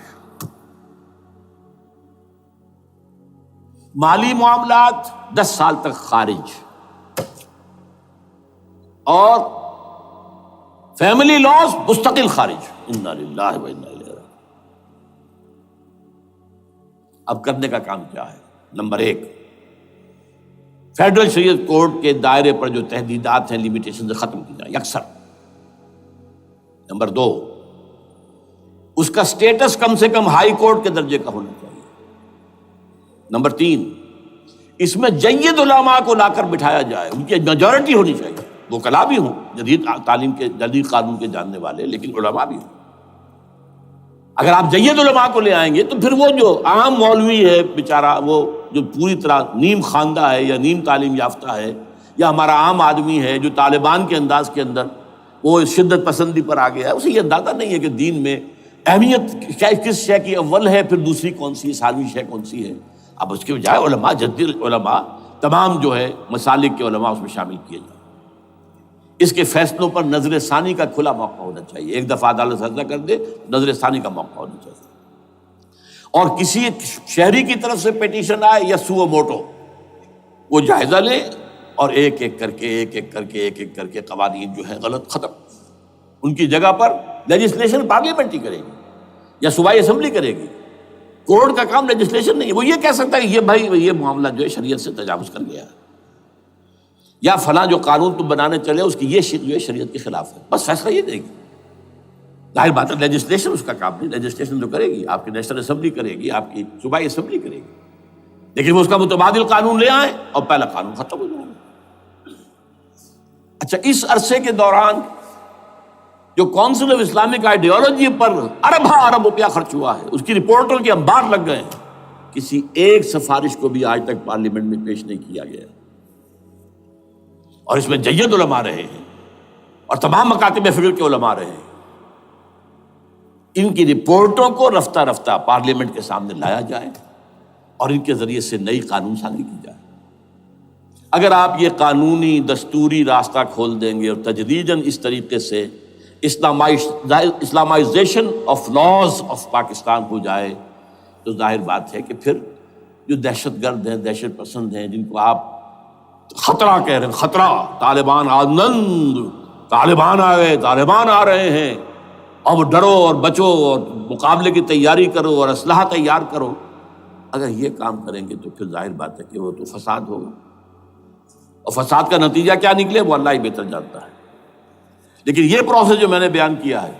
مالی معاملات 10 سال تک خارج، اور فیملی لاز مستقل خارج۔ انا للہ و انا الیہ راجعون۔ اب کرنے کا کام کیا ہے؟ نمبر 1، فیڈرل شریعت کورٹ کے دائرے پر جو تحدیدات ہیں، لیمیٹیشن ختم کی جائیں یکسر۔ نمبر 2، اس کا سٹیٹس کم سے کم ہائی کورٹ کے درجے کا ہونا چاہیے۔ نمبر 3، اس میں جید علماء کو لا کر بٹھایا جائے، ان کی میجورٹی ہونی چاہیے، وکلاء بھی ہوں، جدید تعلیم کے جدید قانون کے جاننے والے، لیکن علماء بھی ہوں۔ اگر آپ جید علماء کو لے آئیں گے تو پھر وہ جو عام مولوی ہے بیچارہ، وہ جو پوری طرح نیم خواندہ ہے یا نیم تعلیم یافتہ ہے، یا ہمارا عام آدمی ہے جو طالبان کے انداز کے اندر وہ شدت پسندی پر آ گیا ہے، اسے یہ اندازہ نہیں ہے کہ دین میں اہمیت کس شے کی اول ہے، پھر دوسری کون سی، ثانوی شے کون سی ہے۔ اب اس کے بجائے علماء، جدید علماء، تمام جو ہے مسالک کے علماء اس میں شامل کیے جائیں۔ اس کے فیصلوں پر نظر ثانی کا کھلا موقع ہونا چاہیے، ایک دفعہ عدالت فیصلہ کر دے، نظر ثانی کا موقع ہونا چاہیے، اور کسی شہری کی طرف سے پیٹیشن آئے یا سو موٹو، وہ جائزہ لے اور ایک ایک کر کے قوانین جو ہے غلط ختم، ان کی جگہ پر لیجسلیشن پارلیمنٹ ہی کرے گی یا صوبائی اسمبلی کرے گی۔ کورٹ کا کام لیجسلیشن نہیں ہے، وہ یہ کہہ سکتا ہے کہ یہ بھائی یہ معاملہ جو ہے شریعت سے تجاوز کر گیا ہے، یا فلاں جو قانون تم بنانے چلے اس کی یہ شق جو ہے شریعت کے خلاف ہے، بس فیصلہ یہ دے گی۔ ظاہر بات ہے لیجسلیشن اس کا کام نہیں، لیجسلیشن تو کرے گی آپ کی نیشنل اسمبلی، کرے گی آپ کی صوبائی اسمبلی کرے گی، لیکن وہ اس کا متبادل قانون لے آئیں اور پہلا قانون ختم ہو جائے گا۔ اچھا، اس عرصے کے دوران جو کونسل آف اسلامک آئیڈیالوجی پر ارب روپیہ خرچ ہوا ہے، اس کی رپورٹوں کے انبار لگ گئے ہیں، کسی ایک سفارش کو بھی آج تک پارلیمنٹ میں پیش نہیں کیا گیا، اور اس میں جید علماء رہے ہیں اور تمام مکاتب فکر کے علماء رہے ہیں۔ ان کی رپورٹوں کو رفتہ رفتہ پارلیمنٹ کے سامنے لایا جائے اور ان کے ذریعے سے نئی قانون سازی کی جائے۔ اگر آپ یہ قانونی دستوری راستہ کھول دیں گے اور تجدیداً اس طریقے سے Islamisation of laws of Pakistan ہو جائے، تو ظاہر بات ہے کہ پھر جو دہشت گرد ہیں، دہشت پسند ہیں، جن کو آپ خطرہ کہہ رہے ہیں، خطرہ، طالبان آنند، طالبان آ گئے، طالبان آ رہے ہیں، اب ڈرو اور بچو اور مقابلے کی تیاری کرو اور اسلحہ تیار کرو، اگر یہ کام کریں گے تو پھر ظاہر بات ہے کہ وہ تو فساد ہوگا، اور فساد کا نتیجہ کیا نکلے وہ اللہ ہی بہتر جانتا ہے۔ لیکن یہ پروسیس جو میں نے بیان کیا ہے،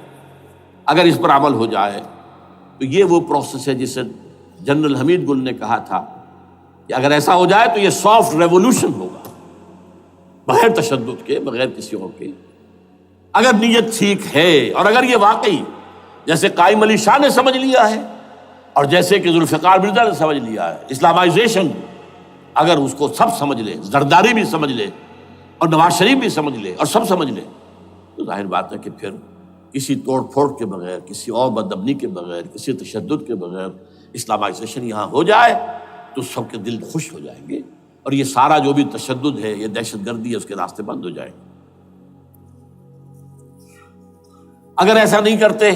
اگر اس پر عمل ہو جائے تو یہ وہ پروسیس ہے جسے جنرل حمید گل نے کہا تھا کہ اگر ایسا ہو جائے تو یہ سافٹ ریولوشن ہوگا، بغیر تشدد کے، بغیر کسی اور کے، اگر نیت ٹھیک ہے، اور اگر یہ واقعی جیسے قائم علی شاہ نے سمجھ لیا ہے اور جیسے کہ ذوالفقار مرزا نے سمجھ لیا ہے، اسلامائزیشن اگر اس کو سب سمجھ لے، زرداری بھی سمجھ لے اور نواز شریف بھی سمجھ لے اور سب سمجھ لے، تو ظاہر بات ہے کہ پھر کسی توڑ پھوڑ کے بغیر، کسی اور بدامنی کے بغیر، کسی تشدد کے بغیر اسلامائزیشن یہاں ہو جائے تو سب کے دل خوش ہو جائیں گے، اور یہ سارا جو بھی تشدد ہے، یہ دہشت گردی ہے، اس کے راستے بند ہو جائیں گے۔ اگر ایسا نہیں کرتے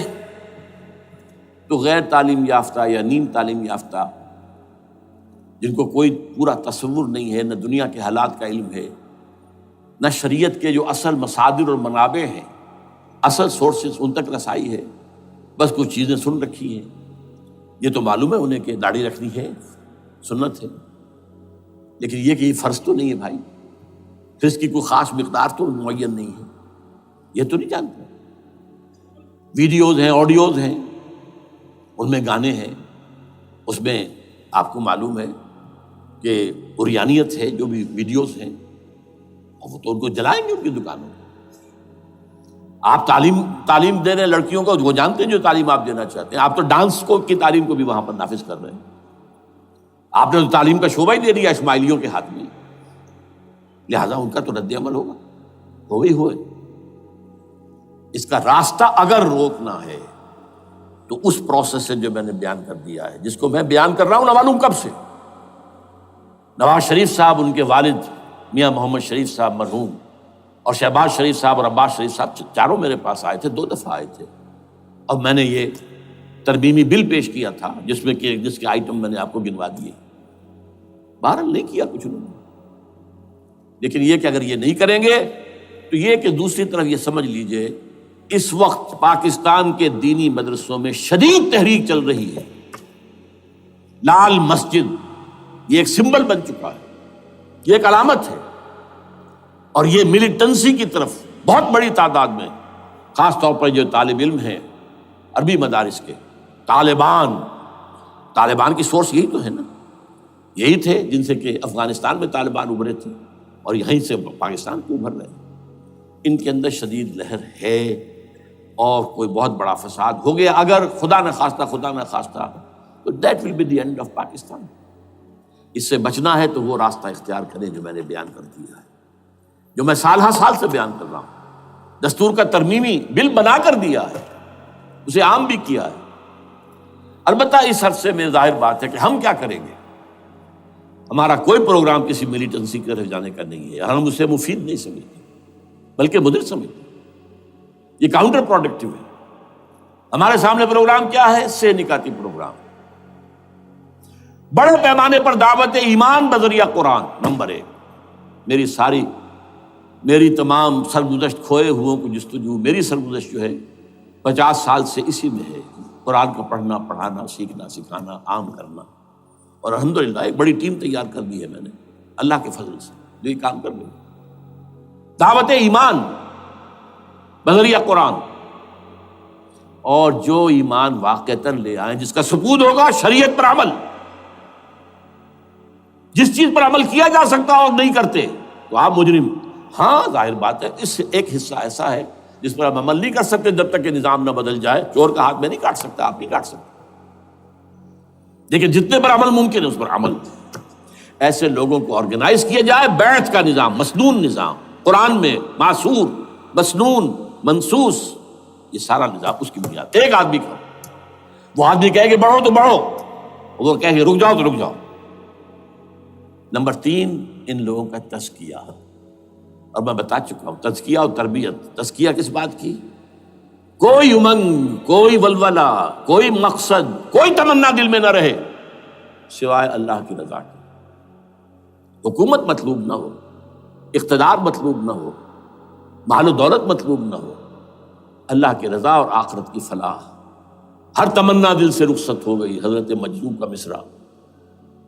تو غیر تعلیم یافتہ یا نیم تعلیم یافتہ، جن کو کوئی پورا تصور نہیں ہے، نہ دنیا کے حالات کا علم ہے، نہ شریعت کے جو اصل مصادر اور منابع ہیں، اصل سورسز، ان تک رسائی ہے، بس کچھ چیزیں سن رکھی ہیں۔ یہ تو معلوم ہے انہیں کہ داڑھی رکھنی ہے، سنت ہے، لیکن یہ کہ یہ فرض تو نہیں ہے بھائی، پھر اس کی کوئی خاص مقدار تو معین نہیں ہے، یہ تو نہیں جانتے۔ ویڈیوز ہیں، آڈیوز ہیں، ان میں گانے ہیں، اس میں آپ کو معلوم ہے کہ عریانیت ہے، جو بھی ویڈیوز ہیں، اور وہ تو ان کو جلائیں گے ان کی دکانوں میں۔ آپ تعلیم دے رہے ہیں لڑکیوں کو، وہ جانتے ہیں جو تعلیم آپ دینا چاہتے ہیں، آپ تو ڈانس کی تعلیم کو بھی وہاں پر نافذ کر رہے ہیں۔ آپ نے تو تعلیم کا شعبہ ہی دے دیا اسماعیلیوں کے ہاتھ میں، لہذا ان کا تو رد عمل ہوگا، ہوئے۔ اس کا راستہ اگر روکنا ہے تو اس پروسیس سے جو میں نے بیان کر دیا ہے، جس کو میں بیان کر رہا ہوں نہ معلوم کب سے۔ نواز شریف صاحب، ان کے والد میاں محمد شریف صاحب مرحوم، اور شہباز شریف صاحب اور عباس شریف صاحب چاروں میرے پاس آئے تھے، 2 دفعہ آئے تھے، اور میں نے یہ ترمیمی بل پیش کیا تھا جس کے آئٹم میں نے آپ کو گنوا دیے۔ بہرحال نہیں کیا کچھ انہوں نے، لیکن یہ کہ اگر یہ نہیں کریں گے تو یہ کہ دوسری طرف یہ سمجھ لیجئے اس وقت پاکستان کے دینی مدرسوں میں شدید تحریک چل رہی ہے۔ لال مسجد یہ ایک سمبل بن چکا ہے، یہ ایک علامت ہے، اور یہ ملیٹنسی کی طرف بہت بڑی تعداد میں، خاص طور پر جو طالب علم ہیں عربی مدارس کے، طالبان کی سورس یہی تو ہے نا، یہی تھے جن سے کہ افغانستان میں طالبان ابھرے تھے اور یہیں سے پاکستان کو ابھر رہے ہیں۔ ان کے اندر شدید لہر ہے، اور کوئی بہت بڑا فساد ہو گیا اگر خدا نہ خواستہ تو that will be the end of Pakistan. اس سے بچنا ہے تو وہ راستہ اختیار کریں جو میں نے بیان کر دیا ہے، جو میں سال سے بیان کر رہا ہوں۔ دستور کا ترمیمی بل بنا کر دیا ہے، اسے عام بھی کیا ہے۔ البتہ اس عرصے میں ظاہر بات ہے کہ ہم کیا کریں گے، ہمارا کوئی پروگرام کسی ملیٹنسی کے رہ جانے کا نہیں ہے، ہم اسے مفید نہیں سمجھتے بلکہ مضر سمجھتے، یہ کاؤنٹر پروڈکٹیو ہے۔ ہمارے سامنے پروگرام کیا ہے؟ 6 نکاتی پروگرام، بڑے پیمانے پر دعوت ایمان بذریعہ قرآن، نمبر 1۔ میری تمام سرگزشت کھوئے ہوئوں کو جستجو، میری سرگزشت جو ہے 50 سال سے اسی میں ہے، قرآن کا پڑھنا، پڑھانا، سیکھنا، سکھانا، عام کرنا، اور الحمدللہ ایک بڑی ٹیم تیار کر دی ہے میں نے اللہ کے فضل سے، جو یہ کام کر رہی ہے۔ دعوت ایمان بذریعہ قرآن، اور جو ایمان واقعتاً لے آئیں، جس کا ثبوت ہوگا شریعت پر عمل، جس چیز پر عمل کیا جا سکتا اور نہیں کرتے تو آپ مجرم۔ ہاں ظاہر بات ہے، اس سے ایک حصہ ایسا ہے جس پر ہم عمل نہیں کر سکتے جب تک کہ نظام نہ بدل جائے۔ چور کا ہاتھ میں نہیں کاٹ سکتا، آپ نہیں کاٹ سکتے، لیکن جتنے پر عمل ممکن ہے اس پر عمل۔ ایسے لوگوں کو آرگنائز کیا جائے، بیعت کا نظام، مسنون نظام، قرآن میں معصور، مسنون، منصوص، یہ سارا نظام اس کی بنیاد۔ ایک آدمی کا، وہ آدمی کہے کہ بڑھو تو بڑھو، وہ کہے کہ رک جاؤ تو رک جاؤ۔ نمبر 3، ان لوگوں کا تزکیہ، اور میں بتا چکا ہوں تزکیہ اور تربیت۔ تزکیہ کس بات کی؟ کوئی امنگ، کوئی ولولہ، کوئی مقصد، کوئی تمنا دل میں نہ رہے سوائے اللہ کی رضا کی۔ حکومت مطلوب نہ ہو، اقتدار مطلوب نہ ہو، مال و دولت مطلوب نہ ہو، اللہ کی رضا اور آخرت کی فلاح۔ ہر تمنا دل سے رخصت ہو گئی، حضرت مجنون کا مصرع۔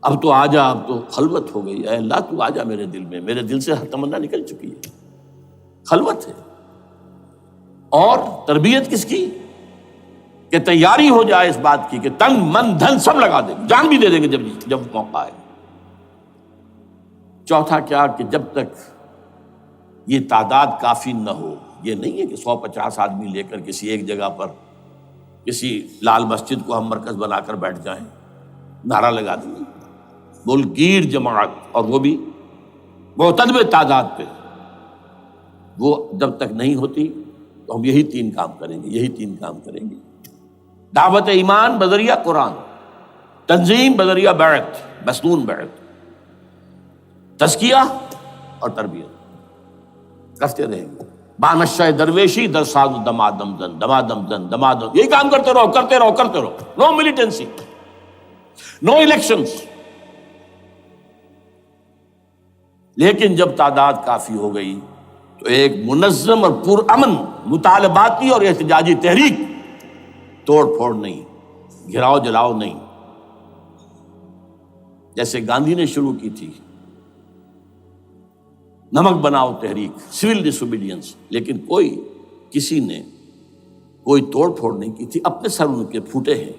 اب تو آجا، اب تو خلوت ہو گئی، اے اللہ تو آجا میرے دل میں، میرے دل سے ہر تمنا نکل چکی ہے، خلوت ہے۔ اور تربیت کس کی؟ کہ تیاری ہو جائے اس بات کی کہ تن من دھن سب لگا دیں گے، جان بھی دے دیں گے جب موقع آئے۔ چوتھا کیا؟ کہ جب تک یہ تعداد کافی نہ ہو، یہ نہیں ہے کہ 150 آدمی لے کر کسی ایک جگہ پر کسی لال مسجد کو ہم مرکز بنا کر بیٹھ جائیں، نعرہ لگا دیں گے، ملک گیر جماعت، اور وہ بھی معتدل تعداد پہ، وہ جب تک نہیں ہوتی تو ہم یہی تین کام کریں گے، دعوت ایمان بذریعہ قرآن، تنظیم بذریعہ بیعت، مسنون بیعت، تزکیہ اور تربیت کرتے رہیں گے، بانشہ درویشی در ساز دمادم زن، یہی کام کرتے رہو، نو ملیٹنسی، نو الیکشنز۔ لیکن جب تعداد کافی ہو گئی تو ایک منظم اور پرامن مطالباتی اور احتجاجی تحریک، توڑ پھوڑ نہیں، گھراؤ جلاؤ نہیں، جیسے گاندھی نے شروع کی تھی، نمک بناؤ تحریک، سول ڈس اوبیڈینس، لیکن کسی نے کوئی توڑ پھوڑ نہیں کی تھی۔ اپنے سر ان کے پھوٹے ہیں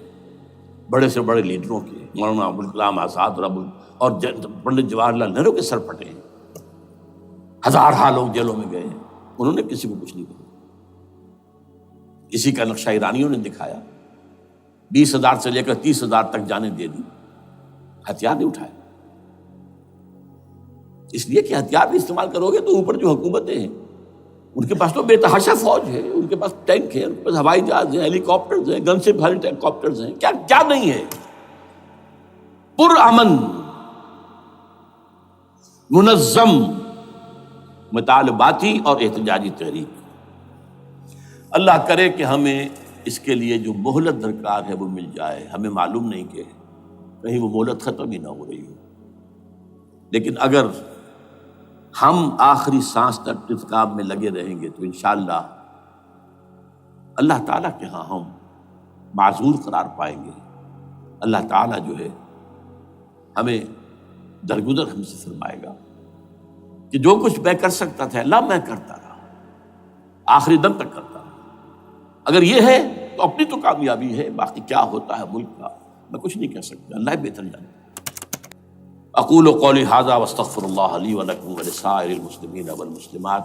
بڑے سے بڑے لیڈروں کے، مولانا ابوالکلام آزاد اور پنڈت جواہر لال نہرو کے سر پھٹے ہیں، ہزارہ لوگ جیلوں میں گئے ہیں، انہوں نے کسی کو کچھ نہیں کہا۔ اسی کا نقشہ ایرانیوں نے دکھایا، 20,000 سے لے کر 30,000 تک جانیں دے دی، ہتھیار نہیں اٹھائے، اس لیے کہ ہتھیار بھی استعمال کرو گے تو اوپر جو حکومتیں ہیں ان کے پاس تو بے تحاشا فوج ہے، ان کے پاس ٹینک ہے، ان کے پاس ہوائی جہاز ہیں، ہیلی کاپٹرز ہیں، گن شپ ہیلی کاپٹرز ہیں، کیا نہیں ہے۔ پرامن منظم مطالباتی اور احتجاجی تحریک۔ اللہ کرے کہ ہمیں اس کے لیے جو مہلت درکار ہے وہ مل جائے۔ ہمیں معلوم نہیں کہ کہیں وہ مہلت ختم ہی نہ ہو رہی ہو، لیکن اگر ہم آخری سانس تک اس کام میں لگے رہیں گے تو انشاءاللہ اللہ تعالیٰ کے ہاں ہم معذور قرار پائیں گے۔ اللہ تعالیٰ جو ہے ہمیں درگزر ہم سے فرمائے گا کہ جو کچھ میں کر سکتا تھا اللہ میں کرتا رہا، آخری دم تک کرتا رہا۔ اگر یہ ہے تو اپنی تو کامیابی ہے، باقی کیا ہوتا ہے ملک کا میں کچھ نہیں کہہ سکتا، اللہ بہتر جانتا۔ اقول قولی ھذا واستغفر اللہ لی ولکم ولسائر المسلمین والمسلمات